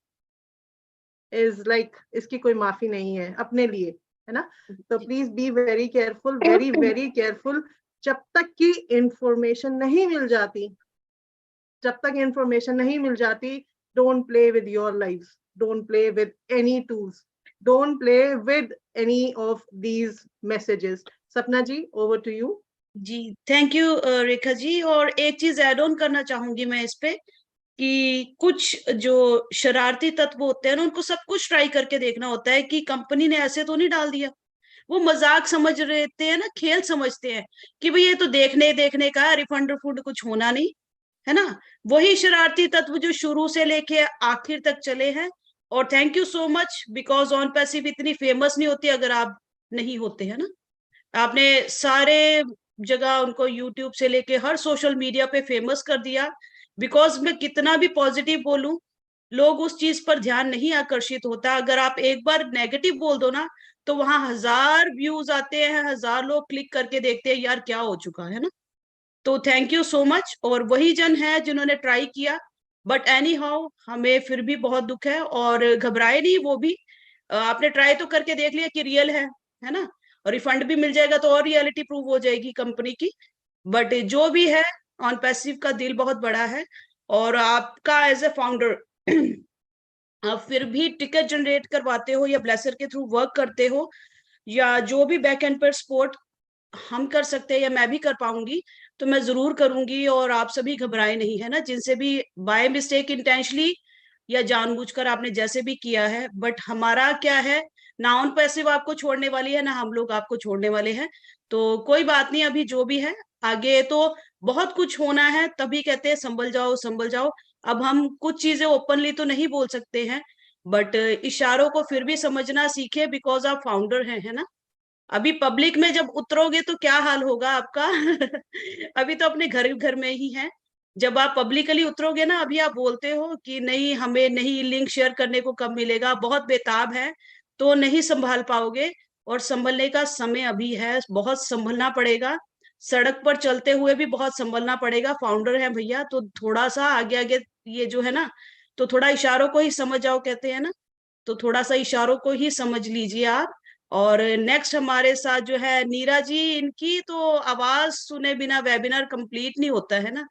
इज लाइक इसकी कोई माफी नहीं है अपने लिए, है ना। तो please be very careful, very very careful. जब तक की इंफॉर्मेशन नहीं मिल जाती, जब तक इंफॉर्मेशन नहीं मिल जाती, don't play with your life, don't play with any tools, don't play with any of these messages. Sapna ji over to you. जी थैंक यू रेखा जी। और एक चीज ऐड ऑन करना चाहूंगी मैं इस पे कि कुछ जो शरारती तत्व होते हैं ना, उनको सब कुछ ट्राई करके देखना होता है कि कंपनी ने ऐसे तो नहीं डाल दिया। वो मजाक समझ रहते हैं ना, खेल समझते हैं कि भाई ये तो देखने देखने का रिफंड रिफंड कुछ होना नहीं, है ना। वही शरारती तत्व जो शुरू से लेके आखिर तक चले हैं। और thank you so much, because on passive इतनी फेमस नहीं होती अगर आप नहीं होते, है ना। आपने सारे जगह उनको यूट्यूब से लेके हर सोशल मीडिया पे फेमस कर दिया। बिकॉज मैं कितना भी पॉजिटिव बोलूं, लोग उस चीज पर ध्यान नहीं आकर्षित होता। अगर आप एक बार नेगेटिव बोल दो ना, तो वहां 1000 व्यूज आते हैं, 1000 लोग क्लिक करके देखते हैं यार क्या हो चुका है ना। तो थैंक यू सो मच। और वही जन है जिन्होंने ट्राई किया, बट एनी हाउ हमें फिर भी बहुत दुख है। और घबराए नहीं, वो भी आपने ट्राई तो करके देख लिया कि रियल है ना। और रिफंड भी मिल जाएगा तो और रियलिटी प्रूव हो जाएगी कंपनी की। बट जो भी है, ऑन पैसिव का दिल बहुत बड़ा है। और आपका एज ए फाउंडर फिर भी टिकट जनरेट करवाते हो या ब्लेसर के थ्रू वर्क करते हो, या जो भी बैक एंड पर सपोर्ट हम कर सकते हैं या मैं भी कर पाऊंगी तो मैं जरूर करूंगी। और आप सभी घबराए नहीं, है ना, जिनसे भी बाय मिस्टेक इंटेंशनली या जानबूझकर आपने जैसे भी किया है, बट हमारा क्या है, ना ऑन पैसिव आपको छोड़ने वाली है ना हम लोग आपको छोड़ने वाले हैं। तो कोई बात नहीं, अभी जो भी है आगे तो बहुत कुछ होना है, तभी कहते हैं संभल जाओ संभल जाओ। अब हम कुछ चीजें ओपनली तो नहीं बोल सकते हैं, बट इशारों को फिर भी समझना सीखे, बिकॉज आप फाउंडर हैं, है ना। अभी पब्लिक में जब उतरोगे तो क्या हाल होगा आपका अभी तो अपने घर घर में ही है, जब आप पब्लिकली उतरोगे ना, अभी आप बोलते हो कि नहीं हमें नहीं, लिंक शेयर करने को कब मिलेगा, बहुत बेताब है, तो नहीं संभाल पाओगे। और संभलने का समय अभी है, बहुत संभलना पड़ेगा, सड़क पर चलते हुए भी बहुत संभलना पड़ेगा। फाउंडर है भैया, तो थोड़ा सा आगे आगे ये जो है ना, तो थोड़ा इशारों को ही समझ जाओ, कहते हैं ना, तो थोड़ा सा इशारों को ही समझ लीजिए आप। और नेक्स्ट हमारे साथ जो है नीरा जी, इनकी तो आवाज सुने बिना वेबिनार कंप्लीट नहीं होता है ना।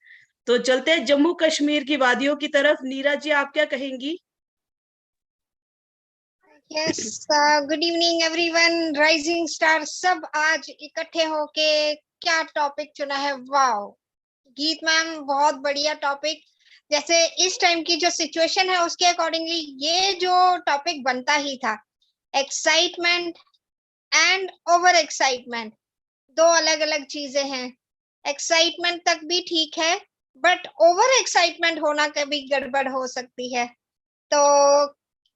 तो चलते हैं जम्मू कश्मीर की वादियों की तरफ। नीरा जी, आप क्या कहेंगी? Yes, good evening everyone. Rising star सब आज इकट्ठे होके क्या टॉपिक चुना है, वाओ गीत मैम, बहुत बढ़िया टॉपिक। जैसे इस टाइम की जो सिचुएशन है उसके अकॉर्डिंगली ये जो टॉपिक बनता ही था। एक्साइटमेंट एंड ओवर एक्साइटमेंट दो अलग अलग चीजें हैं। एक्साइटमेंट तक भी ठीक है, बट ओवर एक्साइटमेंट होना कभी गड़बड़ हो सकती है। तो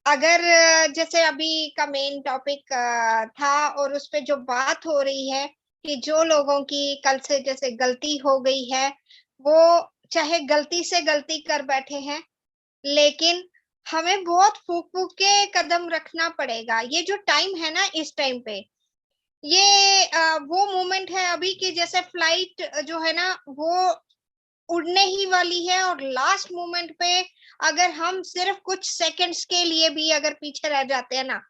अगर जैसे अभी का मेन टॉपिक था और उस पे जो बात हो रही है कि जो लोगों की कल से जैसे गलती हो गई है, वो चाहे गलती से गलती कर बैठे हैं, लेकिन हमें बहुत फूक फूक के कदम रखना पड़ेगा। ये जो टाइम है ना, इस टाइम पे ये वो मोमेंट है अभी की, जैसे फ्लाइट जो है ना वो उड़ने ही वाली है, और लास्ट मोमेंट पे अगर हम सिर्फ कुछ सेकंड्स के लिए भी अगर पीछे रह जाते हैं ना,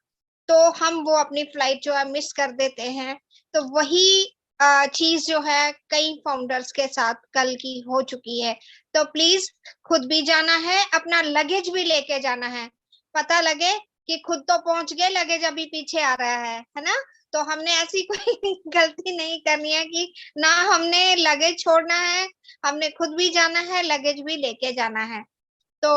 तो हम वो अपनी फ्लाइट जो है मिस कर देते हैं। तो वही चीज जो है कई फाउंडर्स के साथ कल की हो चुकी है। तो प्लीज खुद भी जाना है, अपना लगेज भी लेके जाना है, पता लगे कि खुद तो पहुंच गए, लगेज अभी पीछे आ रहा है ना। तो हमने ऐसी कोई गलती नहीं करनी है कि ना हमने लगेज छोड़ना है, हमने खुद भी जाना है, लगेज भी लेके जाना है। तो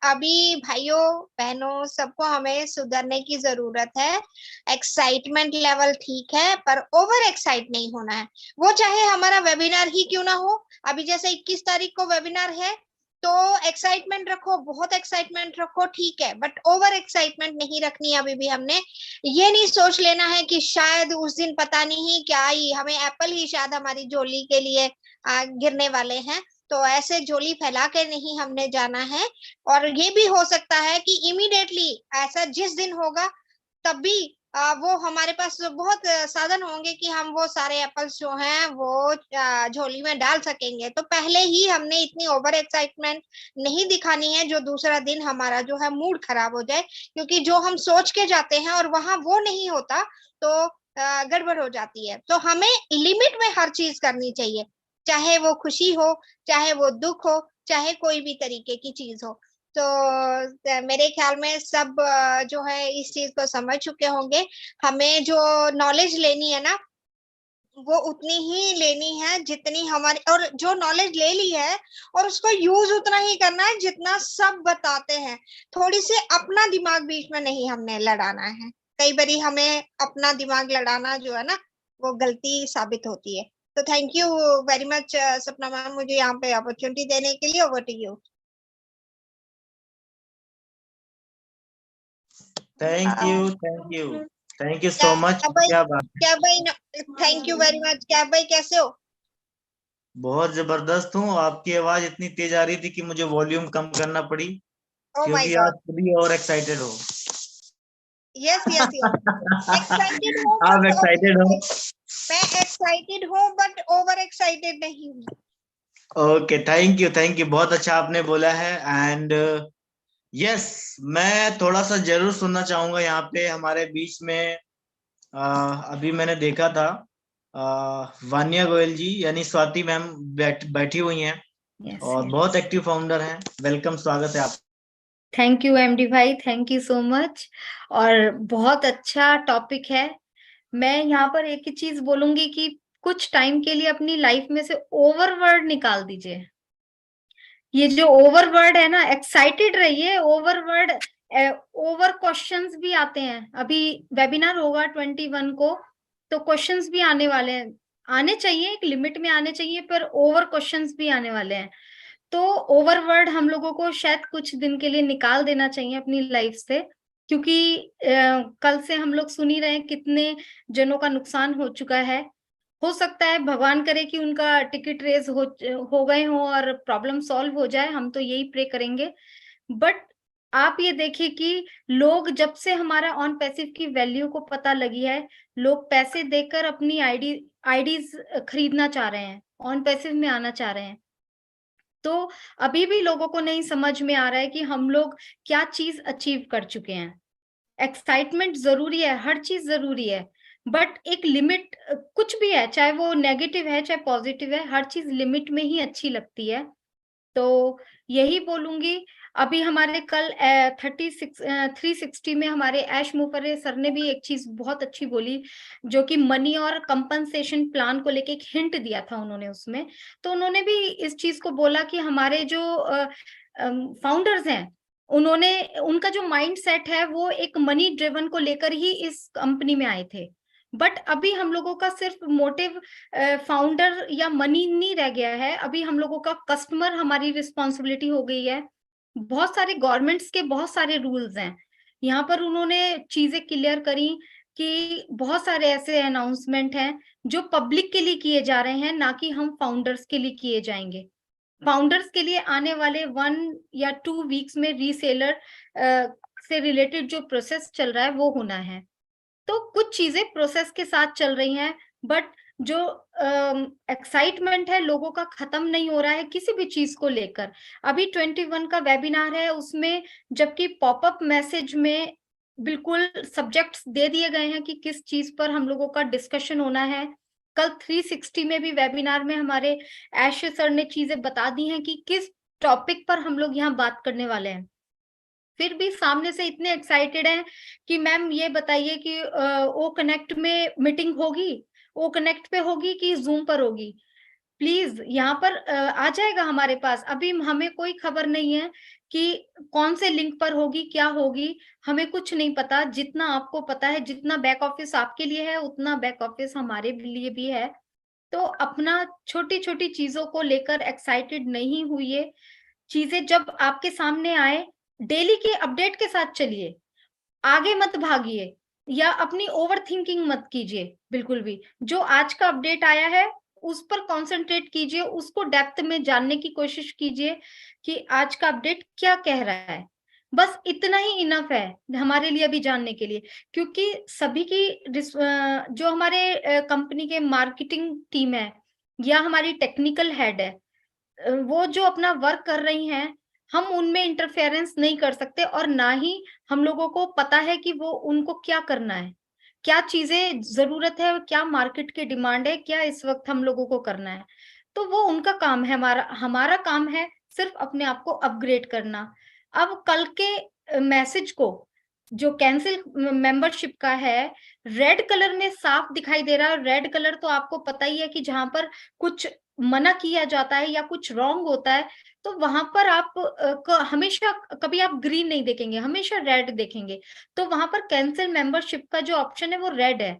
अभी भाइयों बहनों सबको हमें सुधरने की जरूरत है। एक्साइटमेंट लेवल ठीक है, पर ओवर एक्साइट नहीं होना है। वो चाहे हमारा वेबिनार ही क्यों ना हो, अभी जैसे 21 तारीख को वेबिनार है, तो एक्साइटमेंट रखो, बहुत एक्साइटमेंट रखो, ठीक है, बट ओवर एक्साइटमेंट नहीं रखनी है। अभी भी हमने ये नहीं सोच लेना है कि शायद उस दिन पता नहीं क्या ही हमें एप्पल ही शायद हमारी झोली के लिए गिरने वाले हैं। तो ऐसे झोली फैला के नहीं हमने जाना है। और ये भी हो सकता है कि इमीडिएटली ऐसा जिस दिन होगा तब भी वो हमारे पास बहुत साधन होंगे कि हम वो सारे एप्पल्स जो हैं वो झोली में डाल सकेंगे। तो पहले ही हमने इतनी ओवर एक्साइटमेंट नहीं दिखानी है जो दूसरा दिन हमारा जो है मूड खराब हो जाए, क्योंकि जो हम सोच के जाते हैं और वहां वो नहीं होता तो गड़बड़ हो जाती है। तो हमें लिमिट में हर चीज करनी चाहिए, चाहे वो खुशी हो, चाहे वो दुख हो, चाहे कोई भी तरीके की चीज हो। तो मेरे ख्याल में सब जो है इस चीज को समझ चुके होंगे। हमें जो नॉलेज लेनी है ना, वो उतनी ही लेनी है जितनी हमारी, और जो नॉलेज ले ली है और उसको यूज उतना ही करना है जितना सब बताते हैं। थोड़ी सी अपना दिमाग बीच में नहीं हमने लड़ाना है। कई बारी हमें अपना दिमाग लड़ाना जो है ना वो गलती साबित होती है। तो thank you very much Sapna ma'am, मुझे यहाँ पे अपॉर्चुनिटी देने के लिए। Over to you. Thank you so much. क्या बात है, क्या भाई, थैंक यू वेरी मच। क्या भाई कैसे हो? बहुत जबरदस्त हूँ। आपकी आवाज इतनी तेज आ रही थी कि मुझे वॉल्यूम कम करना पड़ी, क्योंकि आप खुद और एक्साइटेड हो। यस यस यस, एक्साइटेड हो। आप एक्साइटेड हो? मैं एक्साइटेड हूँ बट ओवर एक्साइटेड नहीं हूँ। ओके, थैंक यू, बहुत अच्छा आपने बोला है। एंड यस, मैं थोड़ा सा जरूर सुनना चाहूंगा यहाँ पे हमारे बीच में। अभी मैंने देखा था वानिया गोयल जी यानी स्वाति मैम बैठी हुई हैं, और बहुत एक्टिव फाउंडर हैं। वेलकम, स्वागत है आप। थैंक यू एमडी भाई, थैंक यू सो मच। और बहुत अच्छा टॉपिक है। मैं यहाँ पर एक ही चीज बोलूंगी कि कुछ टाइम के लिए अपनी लाइफ में से ओवरवर्ड निकाल दीजिए। ये जो ओवरवर्ड है ना, एक्साइटेड रहिए। ओवरवर्ड, ओवर क्वेश्चंस भी आते हैं। अभी वेबिनार होगा 21 को, तो क्वेश्चंस भी आने वाले हैं। आने चाहिए, एक लिमिट में आने चाहिए, पर ओवर क्वेश्चंस भी आने वाले हैं। तो ओवरवर्ड हम लोगों को शायद कुछ दिन के लिए निकाल देना चाहिए अपनी लाइफ से, क्योंकि कल से हम लोग सुन ही रहे हैं कितने जनों का नुकसान हो चुका है। हो सकता है भगवान करे कि उनका टिकट रेस हो गए हो और प्रॉब्लम सॉल्व हो जाए, हम तो यही प्रे करेंगे। बट आप ये देखिए कि लोग, जब से हमारा ऑन पैसिव की वैल्यू को पता लगी है, लोग पैसे देकर अपनी आईडीज खरीदना चाह रहे हैं, ऑन पैसिव में आना चाह रहे हैं। तो अभी भी लोगों को नहीं समझ में आ रहा है कि हम लोग क्या चीज अचीव कर चुके हैं। एक्साइटमेंट जरूरी है, हर चीज जरूरी है, बट एक लिमिट, कुछ भी है, चाहे वो नेगेटिव है चाहे पॉजिटिव है, हर चीज लिमिट में ही अच्छी लगती है। तो यही बोलूंगी। अभी हमारे कल 360 में हमारे ऐश मुफर्रे सर ने भी एक चीज बहुत अच्छी बोली, जो कि मनी और कंपनसेशन प्लान को लेके एक हिंट दिया था उन्होंने उसमें। तो उन्होंने भी इस चीज को बोला कि हमारे जो फाउंडर्स हैं, उन्होंने, उनका जो माइंड सेट है वो एक मनी ड्रिवन को लेकर ही इस कंपनी में आए थे। बट अभी हम लोगों का सिर्फ मोटिव फाउंडर या मनी नहीं रह गया है, अभी हम लोगों का कस्टमर हमारी रिस्पॉन्सिबिलिटी हो गई है। बहुत सारे गवर्नमेंट्स के बहुत सारे रूल्स हैं, यहाँ पर उन्होंने चीजें क्लियर करी कि बहुत सारे ऐसे अनाउंसमेंट हैं जो पब्लिक के लिए किए जा रहे हैं, ना कि हम फाउंडर्स के लिए किए जाएंगे। फाउंडर्स के लिए आने वाले 1 या 2 वीक्स में रीसेलर से रिलेटेड जो प्रोसेस चल रहा है वो होना है। तो कुछ चीजें प्रोसेस के साथ चल रही हैं, बट जो एक्साइटमेंट है लोगों का खत्म नहीं हो रहा है किसी भी चीज को लेकर। अभी 21 का वेबिनार है, उसमें जबकि पॉपअप मैसेज में बिल्कुल सब्जेक्ट्स दे दिए गए हैं कि किस चीज पर हम लोगों का डिस्कशन होना है। कल 360 में भी वेबिनार में हमारे ऐश सर ने चीजें बता दी हैं कि किस टॉपिक पर हम लोग यहाँ बात करने वाले हैं। फिर भी सामने से इतने एक्साइटेड हैं कि मैम ये बताइए कि ओ कनेक्ट में मीटिंग होगी, ओ कनेक्ट पे होगी कि जूम पर होगी। प्लीज यहाँ पर आ जाएगा हमारे पास। अभी हमें कोई खबर नहीं है कि कौन से लिंक पर होगी, क्या होगी, हमें कुछ नहीं पता। जितना आपको पता है, जितना बैक ऑफिस आपके लिए है, उतना बैक ऑफिस हमारे लिए भी है। तो अपना छोटी छोटी चीजों को लेकर एक्साइटेड नहीं हुई। चीजें जब आपके सामने आए, डेली के अपडेट के साथ चलिए, आगे मत भागिए या अपनी ओवर थिंकिंग मत कीजिए बिल्कुल भी। जो आज का अपडेट आया है उस पर कंसंट्रेट कीजिए, उसको डेप्थ में जानने की कोशिश कीजिए कि आज का अपडेट क्या कह रहा है। बस इतना ही इनफ है हमारे लिए अभी जानने के लिए, क्योंकि सभी की जो हमारे कंपनी के मार्केटिंग टीम है या हमारी टेक्निकल हेड है, वो जो अपना वर्क कर रही हैं, हम उनमें इंटरफेरेंस नहीं कर सकते, और ना ही हम लोगों को पता है कि वो उनको क्या करना है, क्या चीजें जरूरत है, क्या मार्केट की डिमांड है, क्या इस वक्त हम लोगों को करना है। तो वो उनका काम है, हमारा काम है सिर्फ अपने आप को अपग्रेड करना। अब कल के मैसेज को, जो कैंसिल मेंबरशिप का है, रेड कलर में साफ दिखाई दे रहा है। रेड कलर तो आपको पता ही है कि जहां पर कुछ मना किया जाता है या कुछ रॉन्ग होता है, तो वहां पर आप हमेशा, कभी आप ग्रीन नहीं देखेंगे, हमेशा रेड देखेंगे। तो वहां पर कैंसिल मेंबरशिप का जो ऑप्शन है वो रेड है।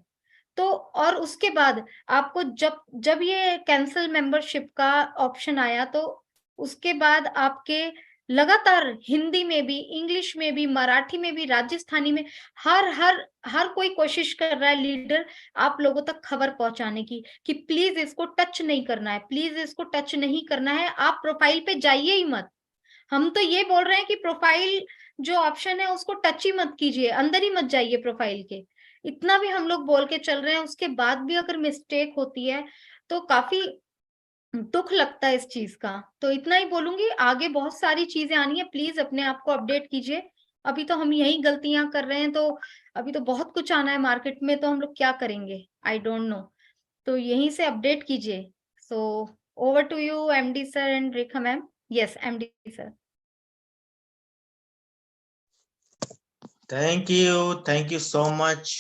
तो और उसके बाद आपको जब जब ये कैंसिल मेंबरशिप का ऑप्शन आया, तो उसके बाद आपके लगातार हिंदी में भी, इंग्लिश में भी, मराठी में भी, राजस्थानी में, हर हर हर कोई कोशिश कर रहा है लीडर आप लोगों तक खबर पहुंचाने की कि प्लीज इसको टच नहीं करना है, प्लीज इसको टच नहीं करना है, आप प्रोफाइल पे जाइए ही मत। हम तो ये बोल रहे हैं कि प्रोफाइल जो ऑप्शन है उसको टच ही मत कीजिए, अंदर ही मत जाइए प्रोफाइल के। इतना भी हम लोग बोल के चल रहे हैं, उसके बाद भी अगर मिस्टेक होती है तो काफी दुख लगता है इस चीज का। तो इतना ही बोलूंगी, आगे बहुत सारी चीजें आनी है, प्लीज अपने आप को अपडेट कीजिए। अभी तो हम यही गलतियां कर रहे हैं, तो अभी तो बहुत कुछ आना है मार्केट में, तो हम लोग क्या करेंगे, आई डोंट नो। तो यहीं से अपडेट कीजिए। So over to you MD sir and Rekha ma'am. Yes MD sir. Thank you so much.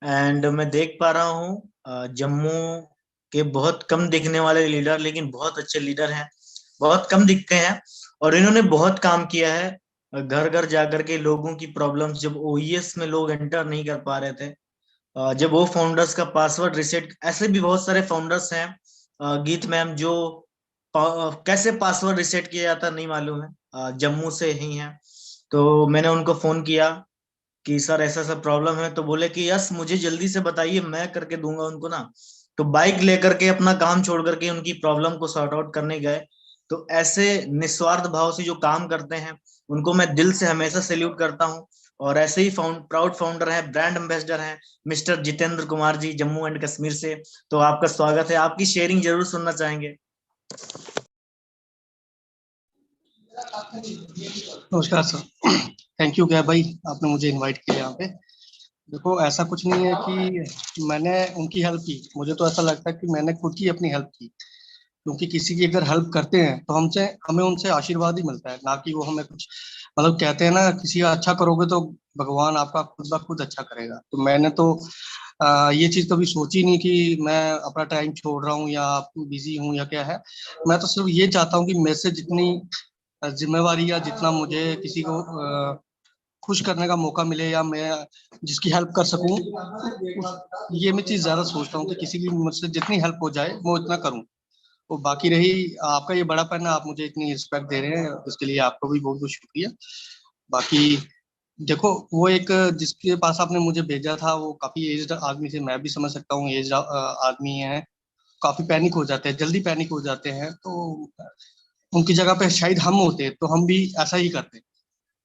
And मैं देख पा रहा हूँ जम्मू के बहुत कम दिखने वाले लीडर, लेकिन बहुत अच्छे लीडर हैं, बहुत कम दिखते हैं। और इन्होंने बहुत काम किया है घर घर जाकर के लोगों की प्रॉब्लम्स, जब ओईएस में लोग एंटर नहीं कर पा रहे थे, जब वो फाउंडर्स का पासवर्ड रिसेट, ऐसे भी बहुत सारे फाउंडर्स हैं गीत मैम जो कैसे पासवर्ड रिसेट किया जाता नहीं मालूम है, जम्मू से ही हैं। तो मैंने उनको फोन किया कि सर ऐसा ऐसा प्रॉब्लम है, तो बोले कि यस मुझे जल्दी से बताइए, मैं करके दूंगा उनको ना। तो बाइक लेकर के अपना काम छोड़ करके उनकी प्रॉब्लम को सॉर्ट आउट करने गए। तो ऐसे निस्वार्थ भाव से जो काम करते हैं उनको मैं दिल से हमेशा सैल्यूट करता हूँ। और ऐसे ही प्राउड फाउंडर हैं, ब्रांड एम्बेसडर हैं मिस्टर जितेंद्र कुमार जी, जम्मू एंड कश्मीर से। तो आपका स्वागत है, आपकी शेयरिंग जरूर सुनना चाहेंगे। नमस्कार सर। थैंक यू क्या भाई, आपने मुझे इनवाइट किया यहाँ पे। देखो ऐसा कुछ नहीं है कि मैंने उनकी हेल्प की, मुझे तो ऐसा लगता है कि मैंने खुद ही अपनी हेल्प की। क्योंकि किसी की अगर हेल्प करते हैं तो हमें उनसे आशीर्वाद ही मिलता है, ना कि वो हमें कुछ मतलब कहते हैं ना, किसी का अच्छा करोगे तो भगवान आपका खुद ब खुद अच्छा करेगा। तो मैंने तो ये चीज कभी सोची नहीं कि मैं अपना टाइम छोड़ रहा हूँ या बिजी हूँ या क्या है। मैं तो सिर्फ ये चाहता हूँ कि मेरे से जितनी जिम्मेवारी या जितना मुझे किसी को खुश करने का मौका मिले या मैं जिसकी हेल्प कर सकूं, ये मैं चीज ज्यादा सोचता हूँ कि किसी की मुझसे जितनी हेल्प हो जाए वो इतना करूं। और बाकी रही आपका ये बड़ापन है, आप मुझे इतनी रिस्पेक्ट दे रहे हैं, इसके लिए आपको भी बहुत बहुत शुक्रिया। बाकी देखो वो एक जिसके पास आपने मुझे भेजा था वो काफी एज्ड आदमी थे, मैं भी समझ सकता हूँ एज्ड आदमी है, काफी पैनिक हो जाते हैं, जल्दी पैनिक हो जाते हैं। तो उनकी जगह पे शायद हम होते तो हम भी ऐसा ही करते।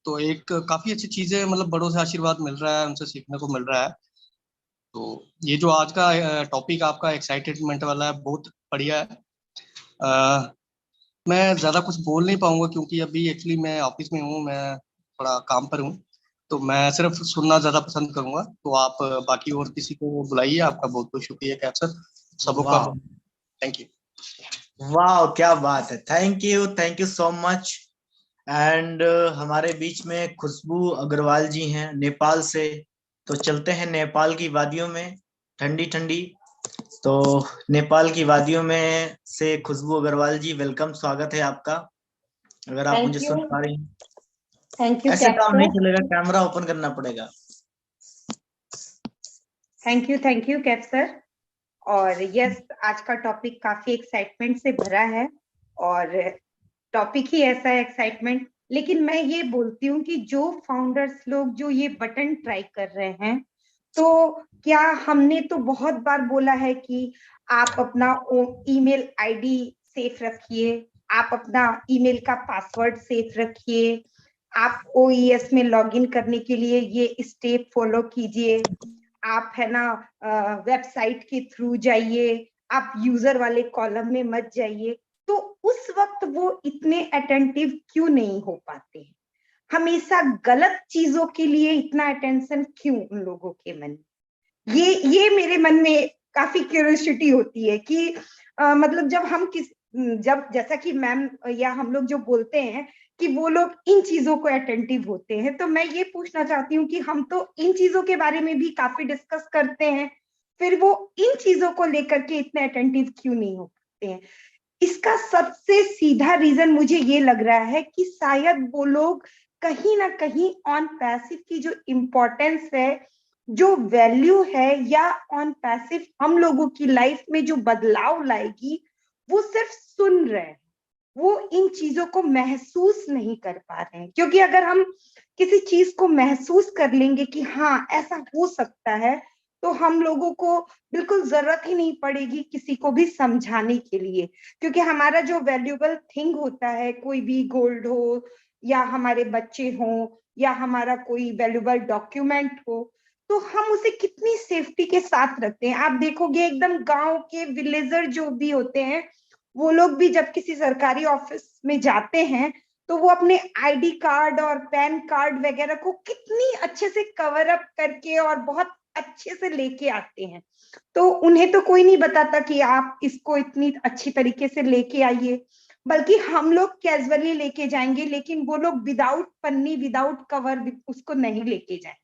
तो एक काफी अच्छी चीज है, मतलब बड़ों से आशीर्वाद मिल रहा है, उनसे सीखने को मिल रहा है। तो ये जो आज का टॉपिक आपका एक्साइटेडमेंट वाला है, बहुत बढ़िया है। मैं ज्यादा कुछ बोल नहीं पाऊंगा क्योंकि अभी एक्चुअली मैं ऑफिस में हूँ, मैं थोड़ा काम पर हूँ। तो मैं सिर्फ सुनना ज्यादा पसंद करूंगा। तो आप बाकी और किसी को बुलाइए। आपका बहुत बहुत शुक्रिया कैप सर, सबका वाह थैंक यू। वाह, क्या बात है, thank you so much. And हमारे बीच में खुशबू अग्रवाल जी हैं नेपाल से। तो चलते हैं नेपाल की वादियों में, ठंडी ठंडी। तो नेपाल की वादियों में से खुशबू अग्रवाल जी, वेलकम, स्वागत है आपका। अगर आप मुझे सुन पा रही हैं। थैंक यू ऐसे कैप काम नहीं सर। चलेगा, कैमरा ओपन करना पड़ेगा। Thank you cap sir. और यस, आज का टॉपिक काफी एक्साइटमेंट से भरा है और टॉपिक ही ऐसा है एक्साइटमेंट। लेकिन मैं ये बोलती हूँ कि जो फाउंडर्स लोग जो ये बटन ट्राई कर रहे हैं, तो क्या हमने तो बहुत बार बोला है कि आप अपना ईमेल आईडी सेफ रखिए, आप अपना ईमेल का पासवर्ड सेफ रखिए, आप ओईएस में लॉगिन करने के लिए ये स्टेप फॉलो कीजिए, आप है ना वेबसाइट के थ्रू जाइए, आप यूजर वाले कॉलम में मत जाइए। तो उस वक्त वो इतने अटेंटिव क्यों नहीं हो पाते हैं? हमेशा गलत चीजों के लिए इतना अटेंशन क्यों उन लोगों के मन में? ये मेरे मन में काफी क्यूरियोसिटी होती है कि मतलब जब जैसा कि मैम या हम लोग जो बोलते हैं कि वो लोग इन चीजों को अटेंटिव होते हैं, तो मैं ये पूछना चाहती हूँ कि हम तो इन चीजों के बारे में भी काफी डिस्कस करते हैं, फिर वो इन चीजों को लेकर के इतने अटेंटिव क्यों नहीं हो पाते हैं? इसका सबसे सीधा रीजन मुझे ये लग रहा है कि शायद वो लोग कहीं ना कहीं ऑन पैसिव की जो इम्पोर्टेंस है, जो वैल्यू है, या ऑन पैसिव हम लोगों की लाइफ में जो बदलाव लाएगी, वो सिर्फ सुन रहे हैं, वो इन चीजों को महसूस नहीं कर पा रहे हैं। क्योंकि अगर हम किसी चीज को महसूस कर लेंगे कि हाँ ऐसा हो सकता है, तो हम लोगों को बिल्कुल जरूरत ही नहीं पड़ेगी किसी को भी समझाने के लिए। क्योंकि हमारा जो वैल्यूएबल थिंग होता है, कोई भी गोल्ड हो या हमारे बच्चे हो या हमारा कोई वैल्यूएबल डॉक्यूमेंट हो, तो हम उसे कितनी सेफ्टी के साथ रखते हैं। आप देखोगे एकदम गांव के विलेजर जो भी होते हैं, वो लोग भी जब किसी सरकारी ऑफिस में जाते हैं तो वो अपने आईडी कार्ड और पैन कार्ड वगैरह को कितनी अच्छे से कवर अप करके और बहुत अच्छे से लेके आते हैं। तो उन्हें तो कोई नहीं बताता कि आप इसको इतनी अच्छी तरीके से लेके आइए। बल्कि हम लोग कैजुअली लेके जाएंगे, लेकिन वो लोग विदाउट पन्नी, विदाउट कवर उसको नहीं लेके जाएंगे,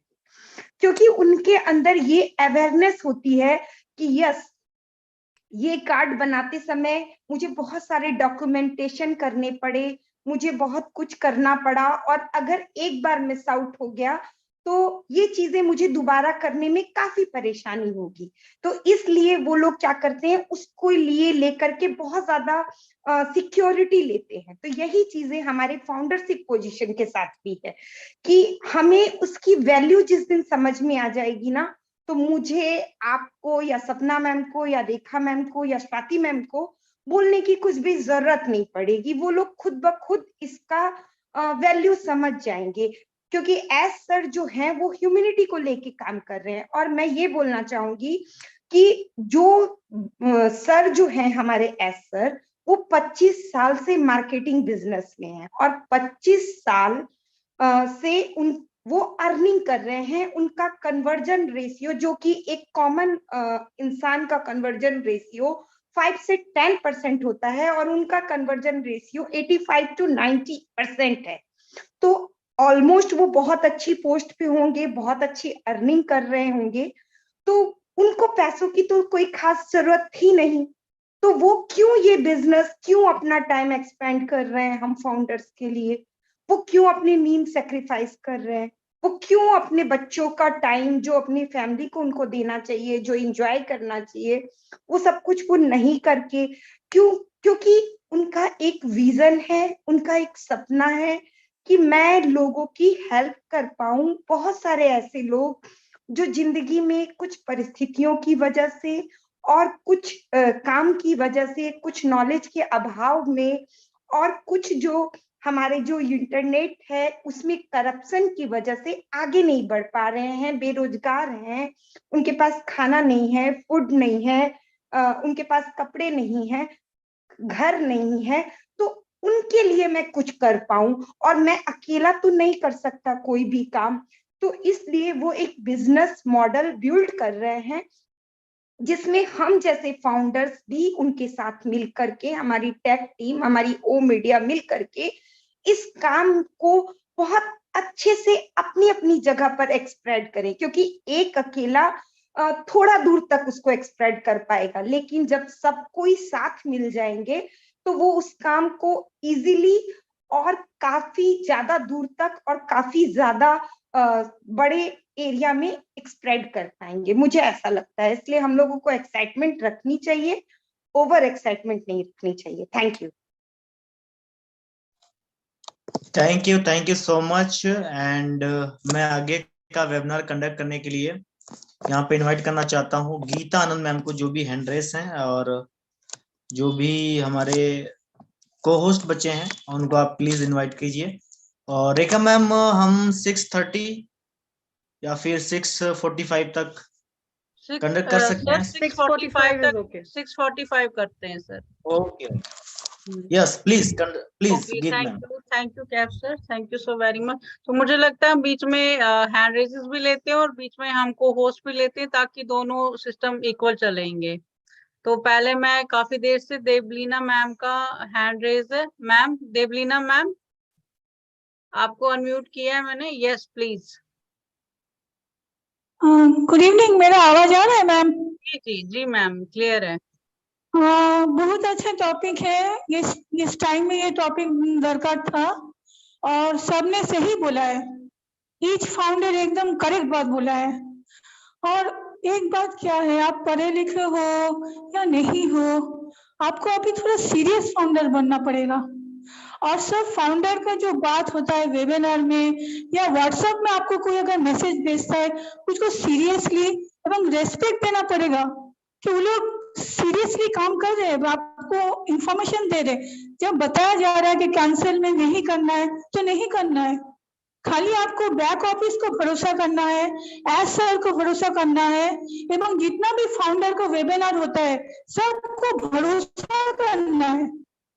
क्योंकि उनके अंदर ये अवेयरनेस होती है कि यस, ये कार्ड बनाते समय मुझे बहुत सारे डॉक्यूमेंटेशन करने पड़े, मुझे बहुत कुछ करना पड़ा, और अगर एक बार मिस आउट हो गया तो ये चीजें मुझे दोबारा करने में काफी परेशानी होगी। तो इसलिए वो लोग क्या करते हैं, उसको लिए लेकर के बहुत ज्यादा सिक्योरिटी लेते हैं। तो यही चीजें हमारे फाउंडरशिप पोजीशन के साथ भी है कि हमें उसकी वैल्यू जिस दिन समझ में आ जाएगी ना, तो मुझे, आपको, या सपना मैम को, या रेखा मैम को, या स्वाति मैम को बोलने की कुछ भी जरूरत नहीं पड़ेगी। वो लोग खुद ब खुद इसका वैल्यू समझ जाएंगे, क्योंकि एस सर जो हैं वो ह्यूमैनिटी को लेके काम कर रहे हैं। और मैं ये बोलना चाहूंगी कि जो सर जो हैं हमारे एस सर, वो 25 साल से मार्केटिंग बिजनेस में हैं, और 25 साल से वो अर्निंग कर रहे हैं। उनका कन्वर्जन रेशियो, जो कि एक कॉमन इंसान का कन्वर्जन रेशियो 5 से 10% होता है, और उनका कन्वर्जन रेशियो 85 to 90% है। तो ऑलमोस्ट वो बहुत अच्छी पोस्ट पे होंगे, बहुत अच्छी अर्निंग कर रहे होंगे, तो उनको पैसों की तो कोई खास जरूरत ही नहीं। तो वो क्यों ये बिजनेस, क्यों अपना टाइम एक्सपेंड कर रहे हैं हम फाउंडर्स के लिए, वो क्यों अपनी नींद सेक्रीफाइस कर रहे हैं, वो क्यों अपने बच्चों का टाइम, जो अपनी फैमिली को उनको देना चाहिए, जो एंजॉय करना चाहिए, वो सब कुछ वो नहीं करके, क्यों? क्योंकि उनका एक विजन है, उनका एक सपना है कि मैं लोगों की हेल्प कर पाऊं। बहुत सारे ऐसे लोग जो जिंदगी में कुछ परिस्थितियों की वजह से और कुछ काम की वजह से, कुछ नॉलेज के अभाव में, और कुछ जो हमारे जो इंटरनेट है उसमें करप्शन की वजह से आगे नहीं बढ़ पा रहे हैं, बेरोजगार हैं, उनके पास खाना नहीं है, फूड नहीं है, उनके पास कपड़े नहीं है, घर नहीं है। तो उनके लिए मैं कुछ कर पाऊं, और मैं अकेला तो नहीं कर सकता कोई भी काम। तो इसलिए वो एक बिजनेस मॉडल बिल्ड कर रहे हैं, जिसमें हम जैसे फाउंडर्स भी उनके साथ मिल करके, हमारी टेक टीम, हमारी ओ मीडिया मिल करके इस काम को बहुत अच्छे से अपनी अपनी जगह पर एक्सप्रेड करें। क्योंकि एक अकेला थोड़ा दूर तक उसको एक्सप्रेड कर पाएगा, लेकिन जब सब कोई साथ मिल जाएंगे तो वो उस काम को इजीली और काफी ज्यादा दूर तक और काफी ज्यादा बड़े एरिया में एक्सप्रेड कर पाएंगे, मुझे ऐसा लगता है। इसलिए हम लोगों को एक्साइटमेंट रखनी चाहिए, ओवर एक्साइटमेंट नहीं रखनी चाहिए। Thank you. Thank you so much. And मैं आगे का वेबिनार कंडक्ट करने के लिए यहाँ पे इनवाइट करना चाहता हूँ गीता आनंद मैम को, जो भी हैंड रेस हैं, और जो भी हमारे को होस्ट बच्चे हैं उनको आप प्लीज इनवाइट कीजिए। और रेखा मैम, हम 6:30 या फिर 6:45 तक कंडक्ट कर सकते हैं। 6:45 तक 6:45 करते हैं सर। ओके, यस प्लीज गीत ma'am. Thank you Kaif sir, thank you so very much. तो मुझे लगता है हम बीच में हैंड रेजेस भी लेते हैं और बीच में हमको होस्ट भी लेते हैं, ताकि दोनों सिस्टम इक्वल चलेंगे। तो पहले मैं काफी देर से देवलीना मैम का हैंड रेज है। मैम, देवलीना मैम, आपको अनम्यूट किया है मैंने। Yes please. गुड इवनिंग, मेरा आवाज आ रहा है मैम? जी मैम, क्लियर है। बहुत अच्छा टॉपिक है। इस टाइम में ये टॉपिक दरकार था, और सबने सही बोला है। ईच फाउंडर एकदम करेक्ट बात बोला है। और एक बात क्या है, आप पढ़े लिखे हो या नहीं हो, आपको अभी थोड़ा सीरियस फाउंडर बनना पड़ेगा। और सब फाउंडर का जो बात होता है वेबिनार में या व्हाट्सएप में, आपको कोई अगर मैसेज भेजता है, उसको सीरियसली एवं रेस्पेक्ट देना पड़ेगा कि वो लोग सीरियसली काम कर रहे हैं, आपको इंफॉर्मेशन दे रहे। जब बताया जा रहा है कि कैंसिल में नहीं करना है तो नहीं करना है। खाली आपको बैक ऑफिस को भरोसा करना है, एस सर को भरोसा करना है, एवं जितना भी फाउंडर का वेबिनार होता है सबको भरोसा करना है।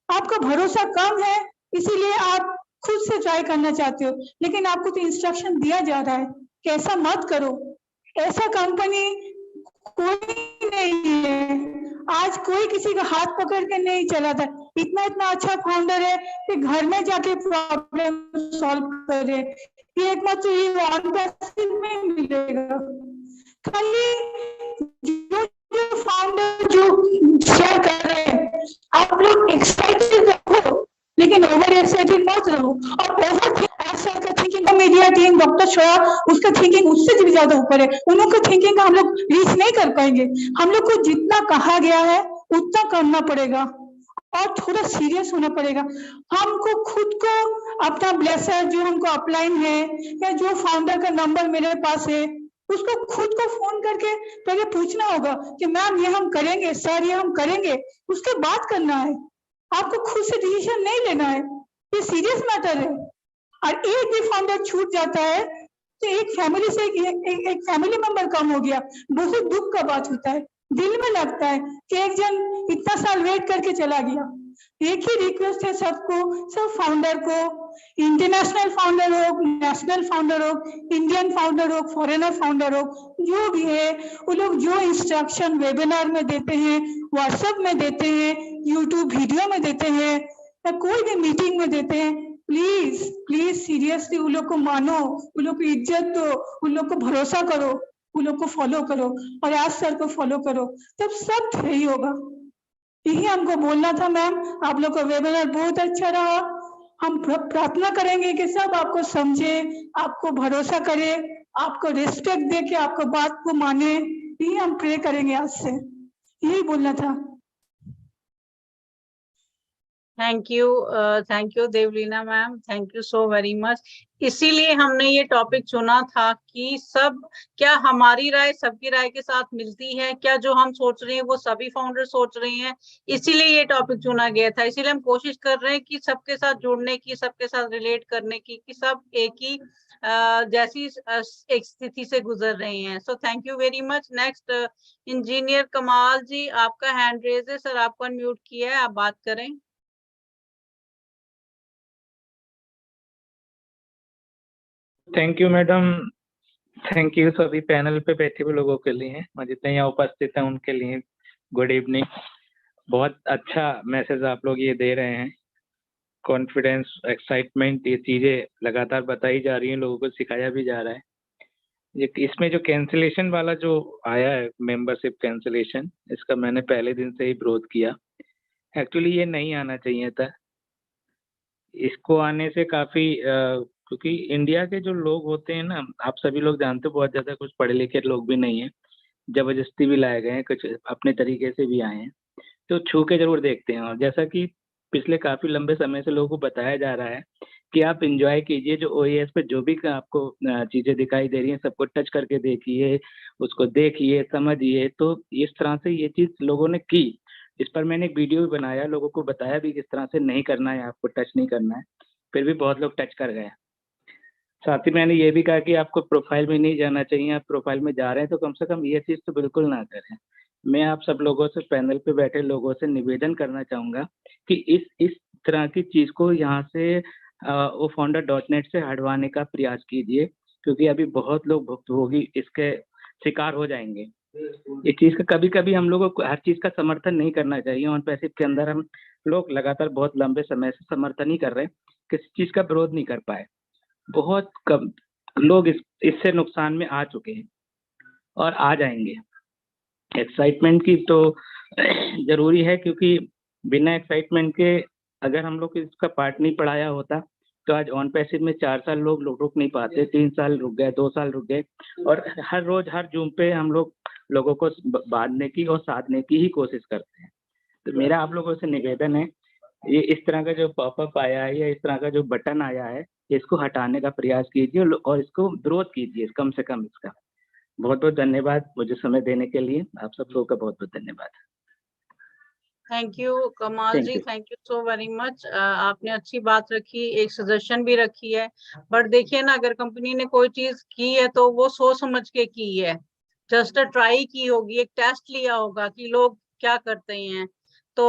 आपका भरोसा कम है, इसीलिए आप खुद से ट्राई करना चाहते हो, लेकिन आपको तो इंस्ट्रक्शन दिया जा रहा है कि ऐसा मत करो। ऐसा कंपनी कोई नहीं है, आज कोई किसी का हाथ पकड़ के नहीं चलाता। इतना इतना अच्छा फाउंडर है कि घर में जाके प्रॉब्लम सॉल्व करे। ये एकमात्र ये ऑन पैसिव में मिलेगा। खाली जो फाउंडर जो शेयर कर रहे हैं, आप लोग एक्साइटेड रखो, लेकिन ओवर एक्साइटेड मत रहो। और ओवर ऐसा का थिंकिंग, मीडिया टीम, डॉक्टर शोआ, उसका थिंकिंग उससे भी ज्यादा ऊपर है। उन लोग का थिंकिंग हम लोग रीच नहीं कर पाएंगे। हम लोग को जितना कहा गया है उतना करना पड़ेगा और थोड़ा सीरियस होना पड़ेगा। हमको खुद को अपना ब्लेसर जो हमको अपलाइन है या जो फाउंडर का नंबर मेरे पास है, उसको खुद को फोन करके पहले पूछना होगा कि मैम ये हम करेंगे, सर ये हम करेंगे, उसके बाद करना है। आपको खुद से डिसीजन नहीं लेना है, ये सीरियस मैटर है। और एक भी फाउंडर छूट जाता है तो एक फैमिली से एक फैमिली मेंबर कम हो गया, बहुत दुख का बात होता है, दिल में लगता है कि एक जन इतना साल वेट करके चला गया। एक ही रिक्वेस्ट है सबको, सब फाउंडर को, इंटरनेशनल फाउंडर हो, नेशनल फाउंडर हो, इंडियन फाउंडर हो, फॉरेनर फाउंडर हो, जो भी है, वो लोग जो इंस्ट्रक्शन वेबिनार में देते हैं, व्हाट्सएप में देते हैं, यूट्यूब वीडियो में देते हैं, या कोई भी मीटिंग में देते हैं, प्लीज प्लीज सीरियसली उन लोग को मानो, उन लोग को इज्जत दो, उन लोग को भरोसा करो, उन लोग को फॉलो करो और आज सर को फॉलो करो, तब सब सही होगा। यही हमको बोलना था मैम। आप लोग का वेबिनार बहुत अच्छा रहा। हम प्रार्थना करेंगे कि सब आपको समझे, आपको भरोसा करे, आपको रिस्पेक्ट दे के आपको बात को माने। यही हम प्रे करेंगे आज से, यही बोलना था। Thank you Devlina ma'am, thank you so very much. इसीलिए हमने ये टॉपिक चुना था कि सब, क्या हमारी राय सबकी राय के साथ मिलती है, क्या जो हम सोच रहे हैं वो सभी फाउंडर सोच रहे हैं, इसीलिए ये टॉपिक चुना गया था। इसीलिए हम कोशिश कर रहे हैं कि सबके साथ जुड़ने की, सबके साथ रिलेट करने की, कि सब एक ही जैसी एक स्थिति से गुजर रहे हैं। सो thank you very much. Next engineer कमाल जी, आपका हैंड रेज है सर, आपको अनम्यूट किया है, आप बात करें। Thank you madam, thank you सभी पैनल पे बैठे हुए लोगों के लिए, जितने यहाँ उपस्थित हैं उनके लिए गुड इवनिंग। बहुत अच्छा मैसेज आप लोग ये दे रहे हैं, कॉन्फिडेंस, एक्साइटमेंट, ये चीज़ें लगातार बताई जा रही हैं, लोगों को सिखाया भी जा रहा है। ये इसमें जो कैंसिलेशन वाला जो आया है, मेंबरशिप कैंसिलेशन, इसका मैंने पहले दिन से ही विरोध किया। एक्चुअली ये नहीं आना चाहिए था। इसको आने से काफ़ी क्योंकि इंडिया के जो लोग होते हैं ना, आप सभी लोग जानते हो, बहुत ज़्यादा कुछ पढ़े लिखे लोग भी नहीं हैं, ज़बरदस्ती भी लाए गए हैं, कुछ अपने तरीके से भी आए हैं, तो छू के ज़रूर देखते हैं। और जैसा कि पिछले काफ़ी लंबे समय से लोगों को बताया जा रहा है कि आप एंजॉय कीजिए, जो OAS पे जो भी आपको चीज़ें दिखाई दे रही हैं, सबको टच करके देखिए, उसको देखिए, समझिए। तो इस तरह से ये चीज़ लोगों ने की। इस पर मैंने एक वीडियो भी बनाया, लोगों को बताया भी किस तरह से नहीं करना है, आपको टच नहीं करना है, फिर भी बहुत लोग टच कर गए। साथ ही मैंने ये भी कहा कि आपको प्रोफाइल में नहीं जाना चाहिए, आप प्रोफाइल में जा रहे हैं तो कम से कम ये चीज़ तो बिल्कुल ना करें। मैं आप सब लोगों से, पैनल पे बैठे लोगों से निवेदन करना चाहूँगा कि इस तरह की चीज़ को यहाँ से wofounder.net से हटवाने का प्रयास कीजिए, क्योंकि अभी बहुत लोग भुक्तभोगी इसके शिकार हो जाएंगे। इस चीज़ का कभी-कभी हम लोगों को हर चीज़ का समर्थन नहीं करना चाहिए। ऑन पैसिव के अंदर हम लोग लगातार बहुत लंबे समय से समर्थन ही कर रहे हैं, किसी चीज़ का विरोध नहीं कर पाए। बहुत कम लोग इससे नुकसान में आ चुके हैं और आ जाएंगे। एक्साइटमेंट की तो ज़रूरी है, क्योंकि बिना एक्साइटमेंट के अगर हम लोग इसका पार्ट नहीं पढ़ाया होता तो आज ऑन पैसिव में 4 साल लोग रुक नहीं पाते, 3 साल रुक गए, 2 साल रुक गए, और हर रोज़ हर जूम पे हम लोग लोगों को बांधने की और साधने की ही कोशिश करते हैं। तो मेरा आप लोगों से निवेदन है, ये इस तरह का जो पॉपअप आया है या इस तरह का जो बटन आया है, इसको हटाने का प्रयास कीजिए और इसको विरोध कीजिए कम से कम इसका। बहुत बहुत धन्यवाद मुझे समय देने के लिए, आप सब लोगों का बहुत बहुत धन्यवाद। Thank you Kamal ji, thank you so very much. आपने अच्छी बात रखी, एक सजेशन भी रखी है, बट देखिए ना, अगर कंपनी ने कोई चीज की है तो वो सोच समझ के की है, जस्ट ट्राई की होगी, एक टेस्ट लिया होगा कि लोग क्या करते हैं। तो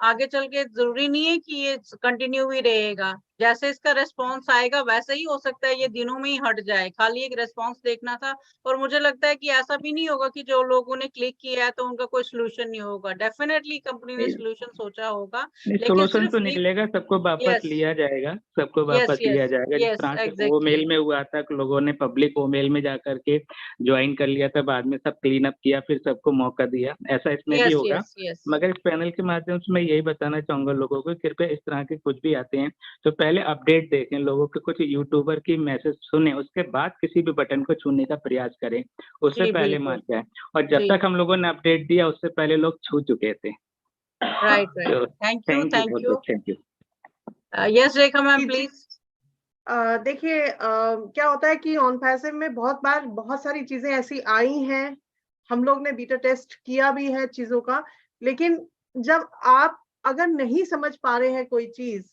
आगे चल के जरूरी नहीं है कि ये कंटिन्यू भी रहेगा। जैसे इसका रेस्पॉन्स आएगा वैसे ही हो सकता है ये दिनों में ही हट जाए, खाली एक रेस्पॉन्स देखना था। और मुझे लगता है कि ऐसा भी नहीं होगा कि जो लोगों ने क्लिक किया है तो उनका कोई सोल्यूशन नहीं होगा। डेफिनेटली कंपनी ने नहीं, सोल्यूशन सोचा होगा, नहीं लेकिन सोल्यूशन सिर्फ तो निकलेगा, सबको वापस यस लिया जाएगा, सबको यस वापस लिया यस जाएगा। जिस यस तरह से वो एग्जैक्टली मेल में हुआ था कि लोगों ने पब्लिक वो मेल में जा करके ज्वाइन कर लिया था, बाद में सब क्लीन अप किया, फिर सबको मौका दिया, ऐसा इसमें भी यस होगा। यस यस मगर इस पैनल के माध्यम से मैं यही बताना चाहूंगा लोगों को, कृपया इस तरह के कुछ भी आते हैं तो पहले अपडेट देखें, लोगों के कुछ यूट्यूबर की मैसेज सुने, उसके बाद किसी भी बटन को छूने का प्रयास करें, उससे जी पहले बिल्कुल मत जाए। और जब जी तक हम लोगों ने अपडेट दिया उससे पहले लोग छू चुके थे। राइट राइट तो thank you thank you, thank you. Yes Rekha ma'am ji, please. देखिए क्या होता है कि ऑन पैसिव में बहुत बार बहुत सारी चीजें ऐसी आई हैं, हम लोग ने बीटा टेस्ट किया भी है चीजों का, लेकिन जब आप अगर नहीं समझ पा रहे हैं कोई चीज,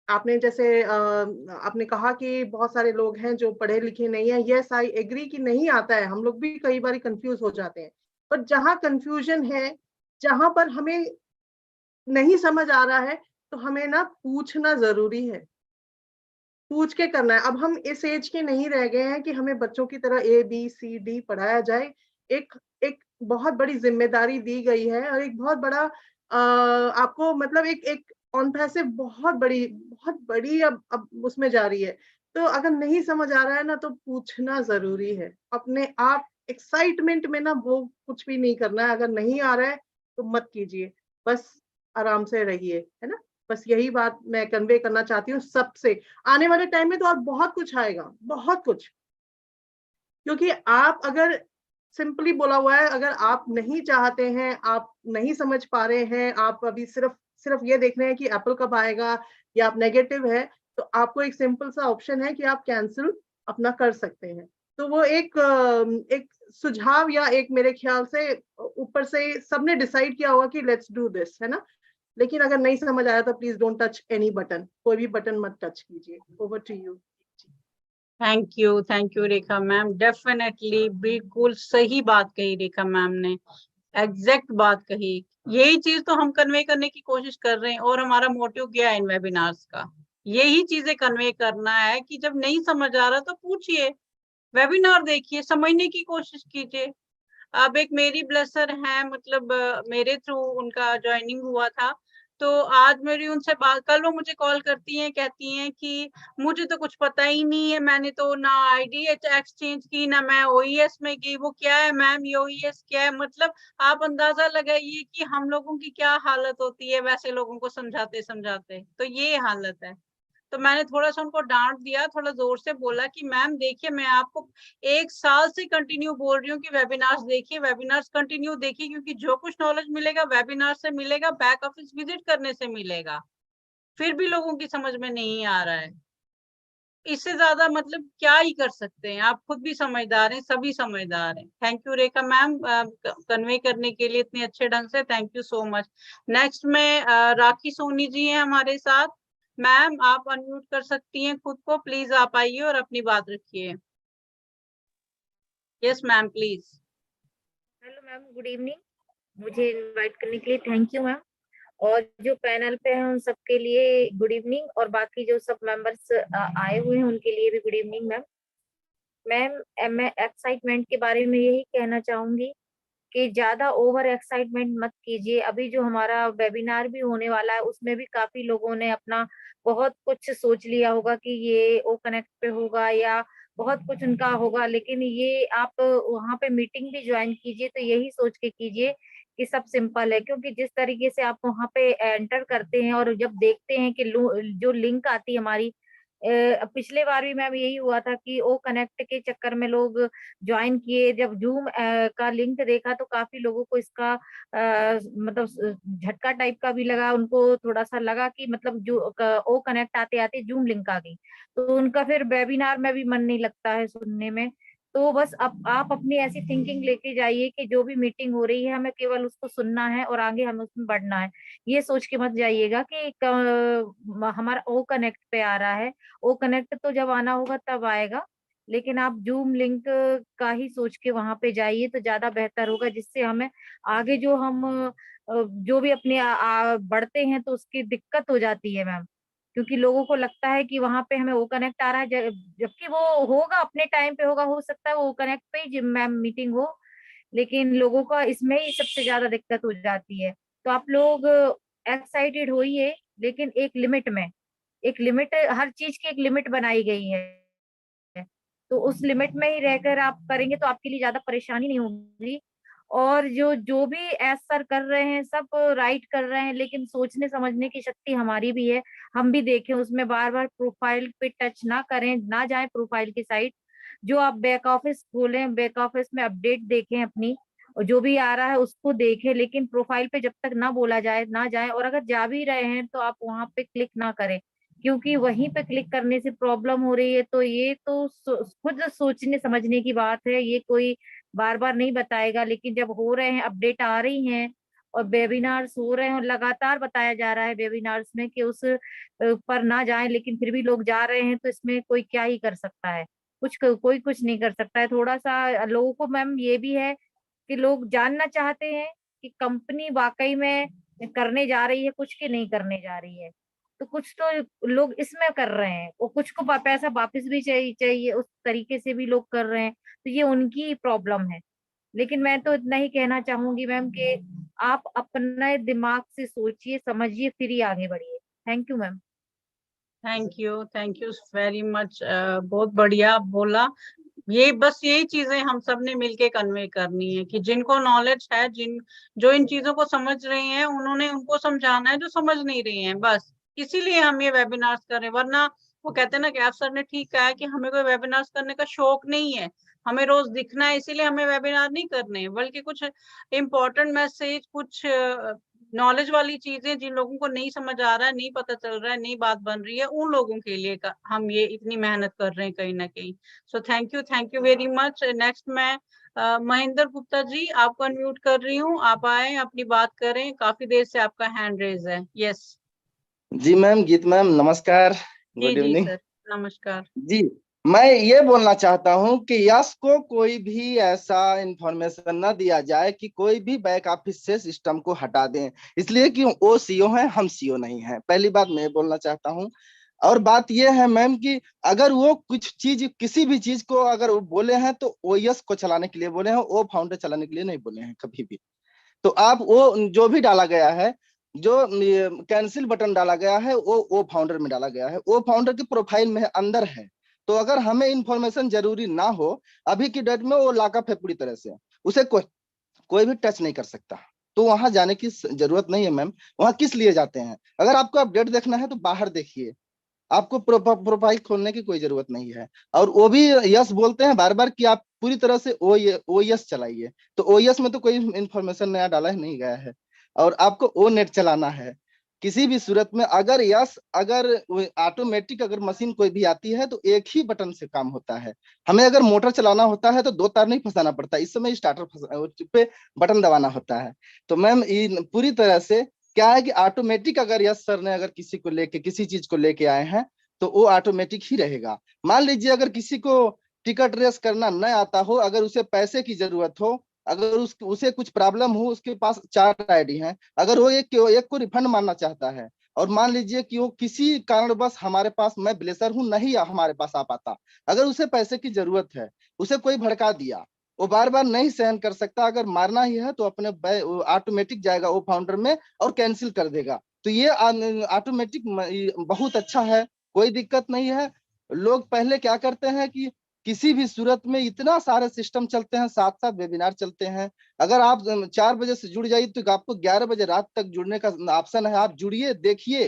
आपने जैसे आपने कहा कि बहुत सारे लोग हैं जो पढ़े लिखे नहीं है, यस आई एग्री कि नहीं आता है, हम लोग भी कई बार कंफ्यूज हो जाते हैं। पर जहां कंफ्यूजन है, जहां पर हमें नहीं समझ आ रहा है, तो हमें ना पूछना जरूरी है, पूछ के करना है। अब हम इस एज के नहीं रह गए हैं कि हमें बच्चों की तरह ABCD पढ़ाया जाए। एक एक बहुत बड़ी जिम्मेदारी दी गई है और एक बहुत बड़ा आपको मतलब एक एक ऑन पैसिव बहुत बड़ी अब उसमें जा रही है। तो अगर नहीं समझ आ रहा है ना, तो पूछना जरूरी है। अपने आप एक्साइटमेंट में ना वो कुछ भी नहीं करना है। अगर नहीं आ रहा है तो मत कीजिए, बस आराम से रहिए, है ना। बस यही बात मैं कन्वे करना चाहती हूँ सबसे। आने वाले टाइम में तो और बहुत कुछ आएगा, बहुत कुछ, क्योंकि आप अगर सिंपली बोला हुआ है, अगर आप नहीं चाहते हैं, आप नहीं समझ पा रहे हैं, आप अभी सिर्फ सिर्फ ये देख रहे हैं कि एप्पल कब आएगा या आप नेगेटिव है, तो आपको एक सिंपल सा ऑप्शन है कि आप कैंसिल अपना कर सकते हैं। तो वो एक सुझाव या एक मेरे ख्याल से ऊपर से सबने डिसाइड किया होगा कि लेट्स डू दिस, है ना। लेकिन अगर नहीं समझ आया तो please don't touch any button, कोई भी बटन मत टच कीजिए। Over to you. Thank you Rekha ma'am. Definitely बिल्कुल सही बात कही रेखा मैम ने, एग्जैक्ट बात कही। यही चीज तो हम कन्वे करने की कोशिश कर रहे हैं और हमारा मोटिव क्या है इन वेबिनार्स का, यही चीजें कन्वे करना है कि जब नहीं समझ आ रहा तो पूछिए, वेबिनार देखिए, समझने की कोशिश कीजिए। अब एक मेरी ब्लेसर है, मतलब मेरे थ्रू उनका ज्वाइनिंग हुआ था, तो आज मेरी उनसे बात, कल वो मुझे कॉल करती हैं, कहती हैं कि मुझे तो कुछ पता ही नहीं है, मैंने तो ना आईडी एक्सचेंज की, ना मैं ओईएस में गई। वो क्या है मैम, ये ओईएस क्या है? मतलब आप अंदाजा लगाइए कि हम लोगों की क्या हालत होती है वैसे लोगों को समझाते समझाते, तो ये हालत है। तो मैंने थोड़ा सा उनको डांट दिया, थोड़ा जोर से बोला कि मैम देखिए, मैं आपको 1 साल से कंटिन्यू बोल रही हूँ कि वेबिनार्स देखिए, वेबिनार्स कंटिन्यू देखिए, क्योंकि जो कुछ नॉलेज मिलेगा वेबिनार से मिलेगा, बैक ऑफिस विजिट करने से मिलेगा। फिर भी लोगों की समझ में नहीं आ रहा है। इससे ज्यादा मतलब क्या ही कर सकते हैं, आप खुद भी समझदार हैं, सभी समझदार हैं। Thank you Rekha ma'am convey करने के लिए इतने अच्छे ढंग से, thank you so much. Next में राखी सोनी जी हैं हमारे साथ। मैम आप अनम्यूट कर सकती हैं खुद को, प्लीज आप आइए और अपनी बात रखिए। Yes ma'am please. Hello ma'am, good evening. मुझे इनवाइट करने के लिए थैंक यू मैम। और जो पैनल पे हैं उन सबके लिए गुड इवनिंग, और बाकी जो सब मेंबर्स आए हुए हैं उनके लिए भी गुड इवनिंग मैम। मैम मैं एक्साइटमेंट के बारे में यही कहना चाहूंगी कि ज्यादा ओवर एक्साइटमेंट मत कीजिए। अभी जो हमारा वेबिनार भी होने वाला है उसमें भी काफी लोगों ने अपना बहुत कुछ सोच लिया होगा कि ये ओ कनेक्ट पे होगा या बहुत कुछ उनका होगा, लेकिन ये आप वहाँ पे मीटिंग भी ज्वाइन कीजिए तो यही सोच के कीजिए कि सब सिंपल है। क्योंकि जिस तरीके से आप वहाँ पे एंटर करते हैं और जब देखते हैं कि जो लिंक आती है हमारी, पिछले बार भी मैम यही हुआ था कि ओ कनेक्ट के चक्कर में लोग ज्वाइन किए, जब जूम का लिंक देखा तो काफी लोगों को इसका मतलब झटका टाइप का भी लगा, उनको थोड़ा सा लगा कि मतलब जो ओ कनेक्ट आते आते जूम लिंक आ गई, तो उनका फिर वेबिनार में भी मन नहीं लगता है सुनने में। तो बस आप अपनी ऐसी थिंकिंग लेके जाइए कि जो भी मीटिंग हो रही है हमें केवल उसको सुनना है और आगे हमें उसमें बढ़ना है। ये सोच के मत जाइएगा कि हमारा ओ कनेक्ट पे आ रहा है। ओ कनेक्ट तो जब आना होगा तब आएगा, लेकिन आप जूम लिंक का ही सोच के वहां पे जाइए तो ज्यादा बेहतर होगा, जिससे हमें आगे जो हम जो भी अपने बढ़ते हैं तो उसकी दिक्कत हो जाती है मैम, क्योंकि लोगों को लगता है कि वहां पे हमें वो कनेक्ट आ रहा है, जबकि वो होगा अपने टाइम पे होगा, हो सकता है वो कनेक्ट पे ही मैम मीटिंग हो, लेकिन लोगों का इसमें ही सबसे ज्यादा दिक्कत हो जाती है। तो आप लोग एक्साइटेड होइए, लेकिन एक लिमिट में, एक लिमिट, हर चीज की एक लिमिट बनाई गई है, तो उस लिमिट में ही रहकर आप करेंगे तो आपके लिए ज्यादा परेशानी नहीं होगी। और जो जो भी एज सर कर रहे हैं सब राइट कर रहे हैं, लेकिन सोचने समझने की शक्ति हमारी भी है, हम भी देखें उसमें, बार बार प्रोफाइल पे टच ना करें, ना जाएं प्रोफाइल की साइड। जो आप बैक ऑफिस खोलें, बैक ऑफिस में अपडेट देखें अपनी, और जो भी आ रहा है उसको देखें, लेकिन प्रोफाइल पे जब तक ना बोला जाए ना जाए, और अगर जा भी रहे हैं तो आप वहां पे क्लिक ना करें, क्योंकि वहीं पे क्लिक करने से प्रॉब्लम हो रही है। तो ये तो खुद सोचने समझने की बात है, ये कोई बार बार नहीं बताएगा, लेकिन जब हो रहे हैं, अपडेट आ रही हैं और वेबिनार्स हो रहे हैं और लगातार बताया जा रहा है वेबिनार्स में कि उस पर ना जाएं, लेकिन फिर भी लोग जा रहे हैं, तो इसमें कोई क्या ही कर सकता है, कोई कुछ नहीं कर सकता है। थोड़ा सा लोगों को मैम ये भी है कि लोग जानना चाहते हैं कि कंपनी वाकई में करने जा रही है कुछ की नहीं करने जा रही है, तो कुछ तो लोग इसमें कर रहे हैं और कुछ को पैसा वापस भी चाहिए, उस तरीके से भी लोग कर रहे हैं, तो ये उनकी प्रॉब्लम है। लेकिन मैं तो इतना ही कहना चाहूंगी मैम कि आप अपने दिमाग से सोचिए समझिए फिर ही आगे बढ़िए। Thank you ma'am. Thank you very much, बहुत बढ़िया बोला। ये बस यही चीजें हम सब ने मिलके कन्वे करनी है कि जिनको नॉलेज है, जो इन चीजों को समझ रहे हैं, उन्होंने उनको समझाना है जो समझ नहीं रहे हैं, बस इसीलिए हम ये वेबिनार्स कर रहे हैं। वरना वो कहते हैं ना कि आप सर ने ठीक कहा है कि हमें कोई वेबिनार्स करने का शौक नहीं है, हमें रोज दिखना है, इसीलिए हमें वेबिनार नहीं करने हैं, बल्कि कुछ इम्पोर्टेंट मैसेज, कुछ नॉलेज वाली चीजें जिन लोगों को नहीं समझ आ रहा है, नहीं पता चल रहा है, नई बात बन रही है, उन लोगों के लिए हम ये इतनी मेहनत कर रहे हैं कहीं ना कहीं। सो thank you very much. Next मैं महेंद्र गुप्ता जी आपको अनम्यूट कर रही हूँ, आप आए अपनी बात करें, काफी देर से आपका हैंड रेज है। यस जी मैम, गीत मैम नमस्कार, जी गुड जी इवनिंग। सर, नमस्कार जी, मैं ये बोलना चाहता हूँ कि यश को कोई भी ऐसा इंफॉर्मेशन ना दिया जाए कि कोई भी बैक ऑफिस से सिस्टम को हटा दें, इसलिए कि वो सीईओ हैं, हम सीईओ नहीं हैं। पहली बात मैं बोलना चाहता हूँ। और बात ये है मैम कि अगर वो कुछ चीज, किसी भी चीज को अगर वो बोले हैं तो ओएस को चलाने के लिए बोले हैं, वो फाउंडर चलाने के लिए नहीं बोले हैं कभी भी। तो आप वो जो भी डाला गया है, जो कैंसिल बटन डाला गया है, वो फाउंडर में डाला गया है, वो फाउंडर की प्रोफाइल में अंदर है। तो अगर हमें इंफॉर्मेशन जरूरी ना हो, अभी की डेट में वो लॉकअप है पूरी तरह से, उसे कोई भी टच नहीं कर सकता। तो वहां जाने की जरूरत नहीं है मैम। वहां किस लिए जाते हैं? अगर आपको अपडेट देखना है तो बाहर देखिए, आपको प्रोफाइल खोलने की कोई जरूरत नहीं है। और वो भी यस बोलते हैं बार बार कि आप पूरी तरह से ओएस चलाइए, तो ओएस में तो कोई इंफॉर्मेशन नया डाला ही नहीं गया है, और आपको ओ नेट चलाना है। किसी भी सूरत में अगर अगर ऑटोमेटिक अगर मशीन कोई भी आती है तो एक ही बटन से काम होता है। हमें अगर मोटर चलाना होता है तो 2 तार नहीं फंसाना पड़ता, इस समय स्टार्टर पे बटन दबाना होता है। तो मैम पूरी तरह से क्या है कि ऑटोमेटिक अगर यस सर ने अगर किसी को लेके, किसी चीज को लेके आए हैं तो वो ऑटोमेटिक ही रहेगा। मान लीजिए अगर किसी को टिकट रेस करना न आता हो, अगर उसे पैसे की जरूरत हो, अगर उसे कुछ प्रॉब्लम हो, उसके पास 4 आईडी हैं, अगर वो एक को रिफंड मानना चाहता है, और मान लीजिए कि वो किसी कारणवश हमारे पास, मैं ब्लेसर हूं, नहीं हमारे पास आ पाता, अगर उसे पैसे की जरूरत है, उसे कोई भड़का दिया, वो बार बार नहीं सहन कर सकता, अगर मारना ही है तो अपने ऑटोमेटिक जाएगा वो फाउंडर में और कैंसिल कर देगा। तो ये ऑटोमेटिक बहुत अच्छा है, कोई दिक्कत नहीं है। लोग पहले क्या करते हैं कि किसी भी सूरत में इतना सारे सिस्टम चलते हैं, साथ साथ वेबिनार चलते हैं। अगर आप 4 बजे से जुड़ जाइए तो आपको 11 बजे रात तक जुड़ने का ऑप्शन है, आप जुड़िए, देखिए,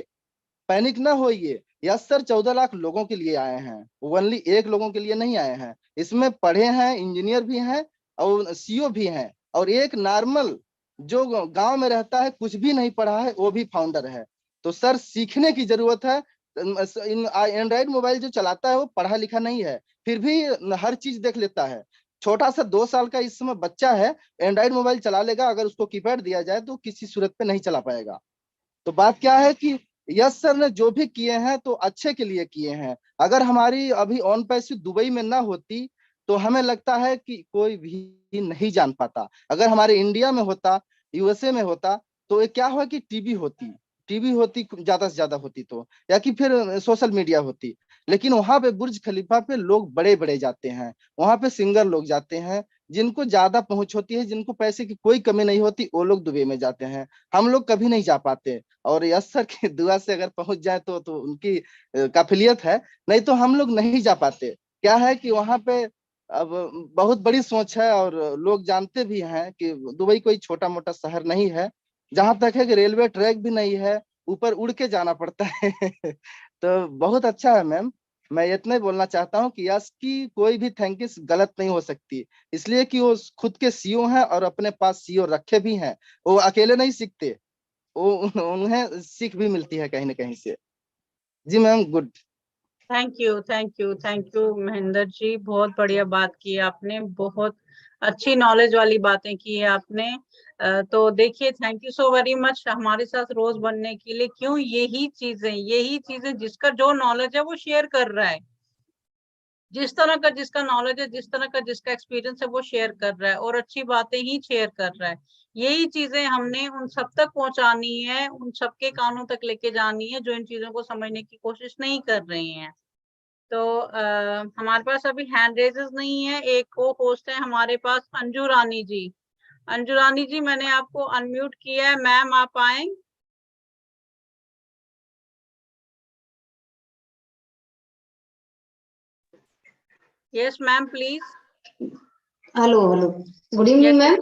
पैनिक ना होइए। यस सर 14 लाख लोगों के लिए आए हैं, ओनली एक लोगों के लिए नहीं आए हैं। इसमें पढ़े हैं, इंजीनियर भी हैं और सीईओ भी हैं, और एक नॉर्मल जो गांव में रहता है, कुछ भी नहीं पढ़ा है, वो भी फाउंडर है। तो सर सीखने की जरूरत है। एंड्रॉइड मोबाइल जो चलाता है वो पढ़ा लिखा नहीं है, फिर भी हर चीज देख लेता है। छोटा सा 2 साल का इस समय बच्चा है, एंड्रॉइड मोबाइल चला लेगा, अगर उसको कीपैड दिया जाए तो किसी सूरत पे नहीं चला पाएगा। तो बात क्या है कि यस सर ने जो भी किए हैं तो अच्छे के लिए किए हैं। अगर हमारी अभी ऑन पैसिव दुबई में ना होती तो हमें लगता है कि कोई भी नहीं जान पाता। अगर हमारे इंडिया में होता, यूएसए में होता, तो ये क्या हुआ कि टीवी होती ज्यादा से ज्यादा होती तो, या कि फिर सोशल मीडिया होती। लेकिन वहां पे बुर्ज खलीफा पे लोग बड़े बड़े जाते हैं, वहां पे सिंगर लोग जाते हैं, जिनको ज्यादा पहुंच होती है, जिनको पैसे की कोई कमी नहीं होती, वो लोग दुबई में जाते हैं। हम लोग कभी नहीं जा पाते। और यस सर की दुआ से अगर पहुंच जाए तो उनकी काफिलियत है, नहीं तो हम लोग नहीं जा पाते। क्या है कि वहां पे अब बहुत बड़ी सोच है, और लोग जानते भी हैं कि दुबई कोई छोटा मोटा शहर नहीं है। जहां तक है कि रेलवे ट्रैक भी नहीं है, ऊपर उड़ के जाना पड़ता है। तो बहुत अच्छा है मैम। मैं इतना ही बोलना चाहता हूँ कि यस की कोई भी थैंक्स गलत नहीं हो सकती, इसलिए कि वो खुद के सीईओ हैं और अपने पास सीईओ रखे भी हैं। वो अकेले नहीं सीखते, वो उन्हें सीख भी मिलती है कहीं ना कहीं से। जी ma'am, good. Thank you, thank you, thank you Mahendra ji, बहुत बढ़िया बात की आपने, बहुत अच्छी नॉलेज वाली बातें की है आपने। तो देखिए, thank you so very much हमारे साथ रोज बनने के लिए। क्यों, यही चीजें जिसका जो नॉलेज है वो शेयर कर रहा है, जिस तरह का जिसका नॉलेज है, जिस तरह का जिसका एक्सपीरियंस है वो शेयर कर रहा है, और अच्छी बातें ही शेयर कर रहा है। यही चीजें हमने उन सब तक पहुंचानी है, उन सबके कानों तक लेके जानी है जो इन चीजों को समझने की कोशिश नहीं कर रही हैं। तो हमारे पास अभी हैंड रेजेस नहीं है। एक को होस्ट है हमारे पास, अंजू रानी जी। अंजू रानी जी, मैंने आपको अनम्यूट किया है, मैम आप आए। Yes ma'am, please. Hello hello, good evening ma'am.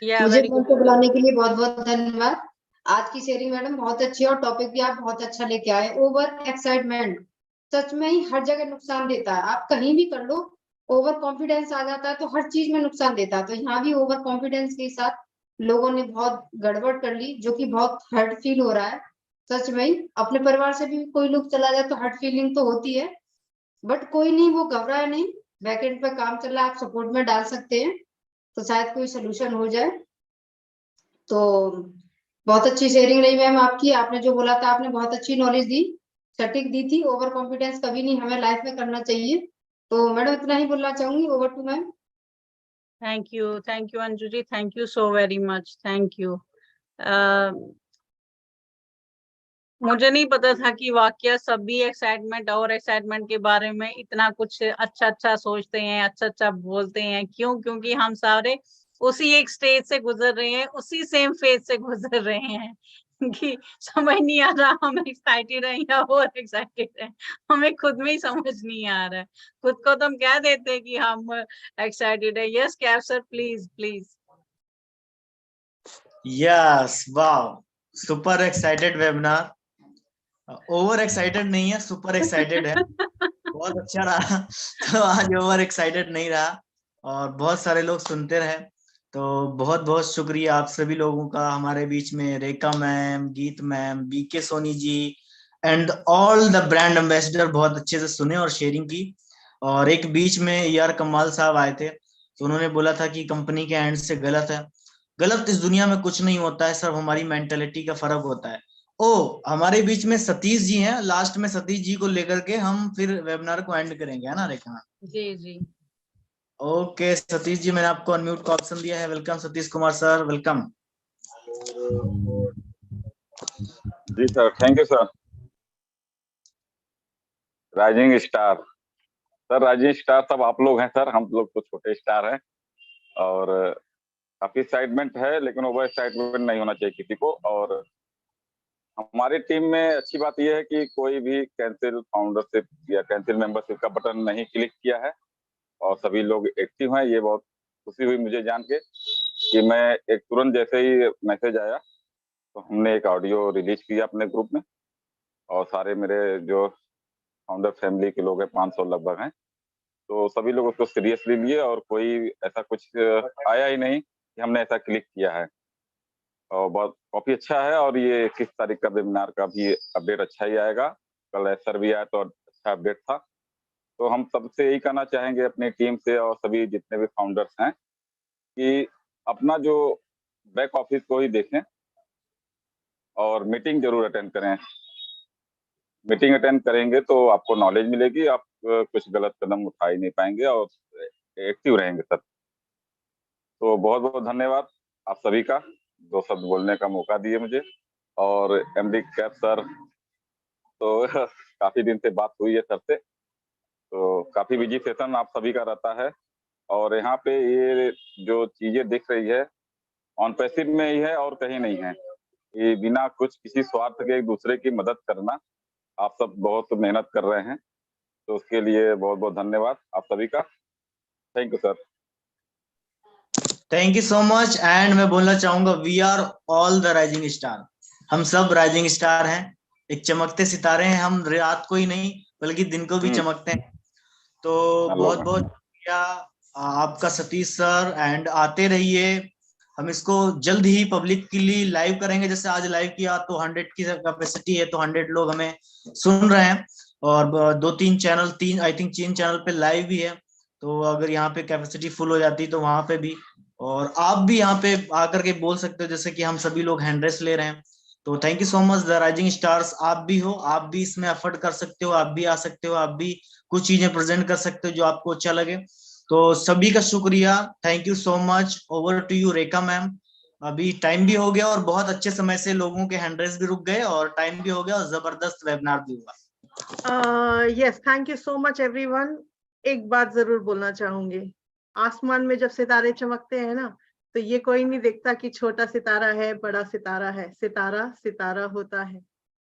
या मुझे वेरी फोन गुड पे इवनिंग। बुलाने के लिए बहुत बहुत धन्यवाद। आज की शेयरिंग मैडम बहुत अच्छी है और टॉपिक भी आप बहुत अच्छा लेके आए। ओवर एक्साइटमेंट सच में ही हर जगह नुकसान देता है, आप कहीं भी कर लो। ओवर कॉन्फिडेंस आ जाता है तो हर चीज में नुकसान देता है। तो यहाँ भी ओवर कॉन्फिडेंस के साथ लोगों ने बहुत गड़बड़ कर ली, जो कि बहुत हर्ट फील हो रहा है। सच में ही अपने परिवार से भी कोई लोग चला जाए तो हर्ट फीलिंग तो होती है, बट कोई नहीं, वो घबराए नहीं। बैकएंड पे काम चल रहा है, आप सपोर्ट में डाल सकते हैं तो शायद कोई सोल्यूशन हो जाए। तो बहुत अच्छी शेयरिंग रही मैम आपकी। आपने जो बोला था, आपने बहुत अच्छी नॉलेज दी, सटीक दी थी। ओवर कॉन्फिडेंस कभी नहीं हमें लाइफ में करना चाहिए। तो मैडम इतना ही बोलना चाहूंगी। Over to ma'am. Thank you Anju ji, thank you so very much, thank you. मुझे नहीं पता था कि वाकया सभी एक्साइटमेंट और एक्साइटमेंट के बारे में इतना कुछ अच्छा अच्छा सोचते हैं, अच्छा अच्छा बोलते हैं। क्यों? क्योंकि हम सारे उसी एक स्टेज से गुजर रहे हैं, उसी सेम फेज से गुजर रहे हैं। कि समझ नहीं आ रहा हम एक्साइटेड हैं या और एक्साइटेड हैं, हमें खुद में ही समझ नहीं आ रहा है। खुद को तो हम कह देते हैं कि हम एक्साइटेड है। Yes Kaif sir, please please. Yes, wow, super excited webinar. Over excited नहीं है, सुपर एक्साइटेड है। बहुत अच्छा रहा। तो आज ओवर एक्साइटेड नहीं रहा, और बहुत सारे लोग सुनते रहे। तो बहुत बहुत शुक्रिया आप सभी लोगों का। हमारे बीच में Rekha ma'am, Geet ma'am, BK Soni ji and all the brand ambassador बहुत अच्छे से सुने और शेयरिंग की। और एक बीच में यार कमाल साहब आए थे, तो उन्होंने बोला था कि कंपनी के एंड से गलत है। गलत इस दुनिया में कुछ नहीं होता है, सब हमारी मेंटेलिटी का फर्क होता है। ओ, हमारे बीच में सतीश जी हैं, लास्ट में सतीश जी को लेकर के हम फिर वेबिनार को एंड करेंगे, है ना रेखा? जी जी। ओके सतीश जी, मैंने आपको अनम्यूट का ऑप्शन दिया है। Welcome Satish Kumar sir, welcome. जी sir, thank you sir. Rising star sir, rising star सब आप लोग हैं सर, हम लोग तो छोटे स्टार हैं। और काफी एक्साइटमेंट है, लेकिन ओवर एक्साइटमेंट नहीं होना चाहिए किसी को। और हमारी टीम में अच्छी बात यह है कि कोई भी कैंसिल फाउंडरशिप या कैंसिल मेंबरशिप का बटन नहीं क्लिक किया है, और सभी लोग एक्टिव हैं। ये बहुत खुशी हुई मुझे जान के कि मैं एक तुरंत जैसे ही मैसेज आया तो हमने एक ऑडियो रिलीज किया अपने ग्रुप में, और सारे मेरे जो फाउंडर फैमिली के लोग हैं, 500 लगभग हैं, तो सभी लोग उसको सीरियसली लिए, और कोई ऐसा कुछ आया ही नहीं कि हमने ऐसा क्लिक किया है। और बहुत काफी अच्छा है। और ये 21 तारीख का वेबिनार का भी अपडेट अच्छा ही आएगा। कल एसर भी आया तो अच्छा अपडेट था। तो हम सबसे यही कहना चाहेंगे अपनी टीम से और सभी जितने भी फाउंडर्स हैं कि अपना जो बैक ऑफिस को ही देखें और मीटिंग जरूर अटेंड करें। मीटिंग अटेंड करेंगे तो आपको नॉलेज मिलेगी, आप कुछ गलत कदम उठा ही नहीं पाएंगे और एक्टिव रहेंगे सर। तो बहुत बहुत धन्यवाद आप सभी का, 2 शब्द बोलने का मौका दिए मुझे। और एमडी कैफ सर, तो काफी दिन से बात हुई है सर से, तो काफी बिजी सेशन आप सभी का रहता है। और यहाँ पे ये जो चीजें दिख रही है ऑन पैसिव में ही है और कहीं नहीं है। ये बिना कुछ किसी स्वार्थ के एक दूसरे की मदद करना, आप सब बहुत मेहनत कर रहे हैं, तो उसके लिए बहुत बहुत धन्यवाद आप सभी का। Thank you sir. Thank you so much. And मैं बोलना चाहूंगा, we are all the rising star. हम सब राइजिंग स्टार हैं, एक चमकते सितारे हैं। हम रात को ही नहीं बल्कि दिन को भी चमकते हैं। तो बहुत बहुत शुक्रिया आपका सतीश सर, एंड आते रहिए। हम इसको जल्द ही पब्लिक के लिए लाइव करेंगे। जैसे आज लाइव किया तो 100 की कैपेसिटी है, तो 100 लोग हमें सुन रहे हैं और 2-3 चैनल, 3 आई थिंक 3 चैनल पे लाइव भी है। तो अगर यहाँ पे कैपेसिटी फुल हो जाती तो वहां पे भी, और आप भी यहाँ पे आकर के बोल सकते हो, जैसे कि हम सभी लोग हैंड रेस ले रहे हैं। तो thank you so much the rising stars. आप भी हो, आप भी इसमें एफर्ट कर सकते हो, आप भी आ सकते हो, आप भी कुछ चीजें प्रेजेंट कर सकते हो जो आपको अच्छा लगे। तो सभी का शुक्रिया, thank you so much. Over to you Rekha ma'am. अभी टाइम भी हो गया और बहुत अच्छे समय से लोगों के हैंड रेस भी रुक गए और टाइम भी हो गया और जबरदस्त वेबिनार भी हुआ। Yes, thank you so much everyone. एक बात जरूर बोलना चाहूंगी, आसमान में जब सितारे चमकते हैं ना, तो ये कोई नहीं देखता कि छोटा सितारा है बड़ा सितारा है, सितारा सितारा होता है।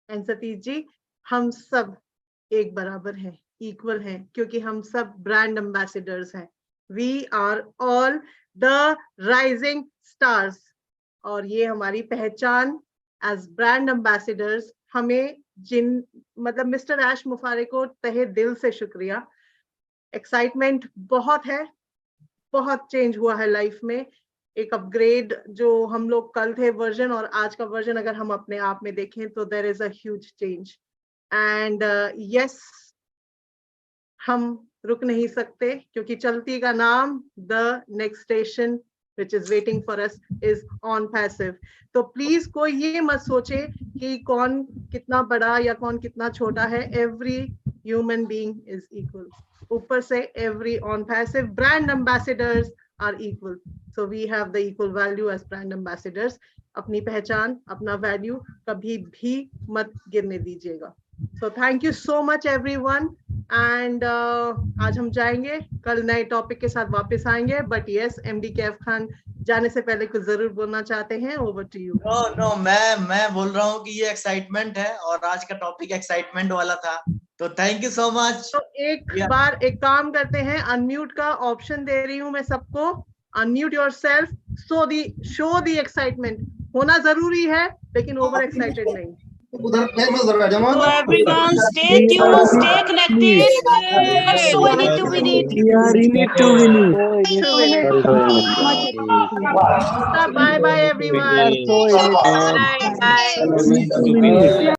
एंड सतीश जी, हम सब एक बराबर हैं, इक्वल हैं, क्योंकि हम सब ब्रांड एम्बेसडर्स हैं। We are all the rising stars, और ये हमारी पहचान एज ब्रांड एम्बेसडर्स। हमें मतलब मिस्टर ऐश मुफारे को तहे दिल से शुक्रिया। एक्साइटमेंट बहुत है, बहुत चेंज हुआ है लाइफ में। एक अपग्रेड, जो हम लोग कल थे वर्जन और आज का वर्जन अगर हम अपने आप में देखें तो there is a huge change. And yes, हम रुक नहीं सकते, क्योंकि चलती का नाम the next station which is waiting for us is on passive। तो प्लीज कोई ये मत सोचे कि कौन कितना बड़ा या कौन कितना छोटा है। Every human being is equal. ऊपर से every on passive brand ambassadors are equal, so we have the equal value as brand ambassadors. अपनी पहचान, अपना वैल्यू कभी भी मत गिरने दीजिएगा। So thank you so much everyone. And आज हम जाएंगे, कल नए टॉपिक के साथ वापस आएंगे। But yes, MD Kaif Khan जाने से पहले कुछ जरूर बोलना चाहते हैं। Over to you. नो, मैं बोल रहा हूँ कि ये एक्साइटमेंट है और आज का टॉपिक एक्साइटमेंट वाला था। तो थैंक यू सो मच। तो एक बार एक काम करते हैं, अनम्यूट का ऑप्शन दे रही हूँ मैं सबको। Unmute yourself, show the excitement. होना जरूरी है लेकिन ओवर एक्साइटेड नहीं। So everyone, stay tuned, stay connected. So we need to win it. We need to win it. Bye bye everyone. Bye.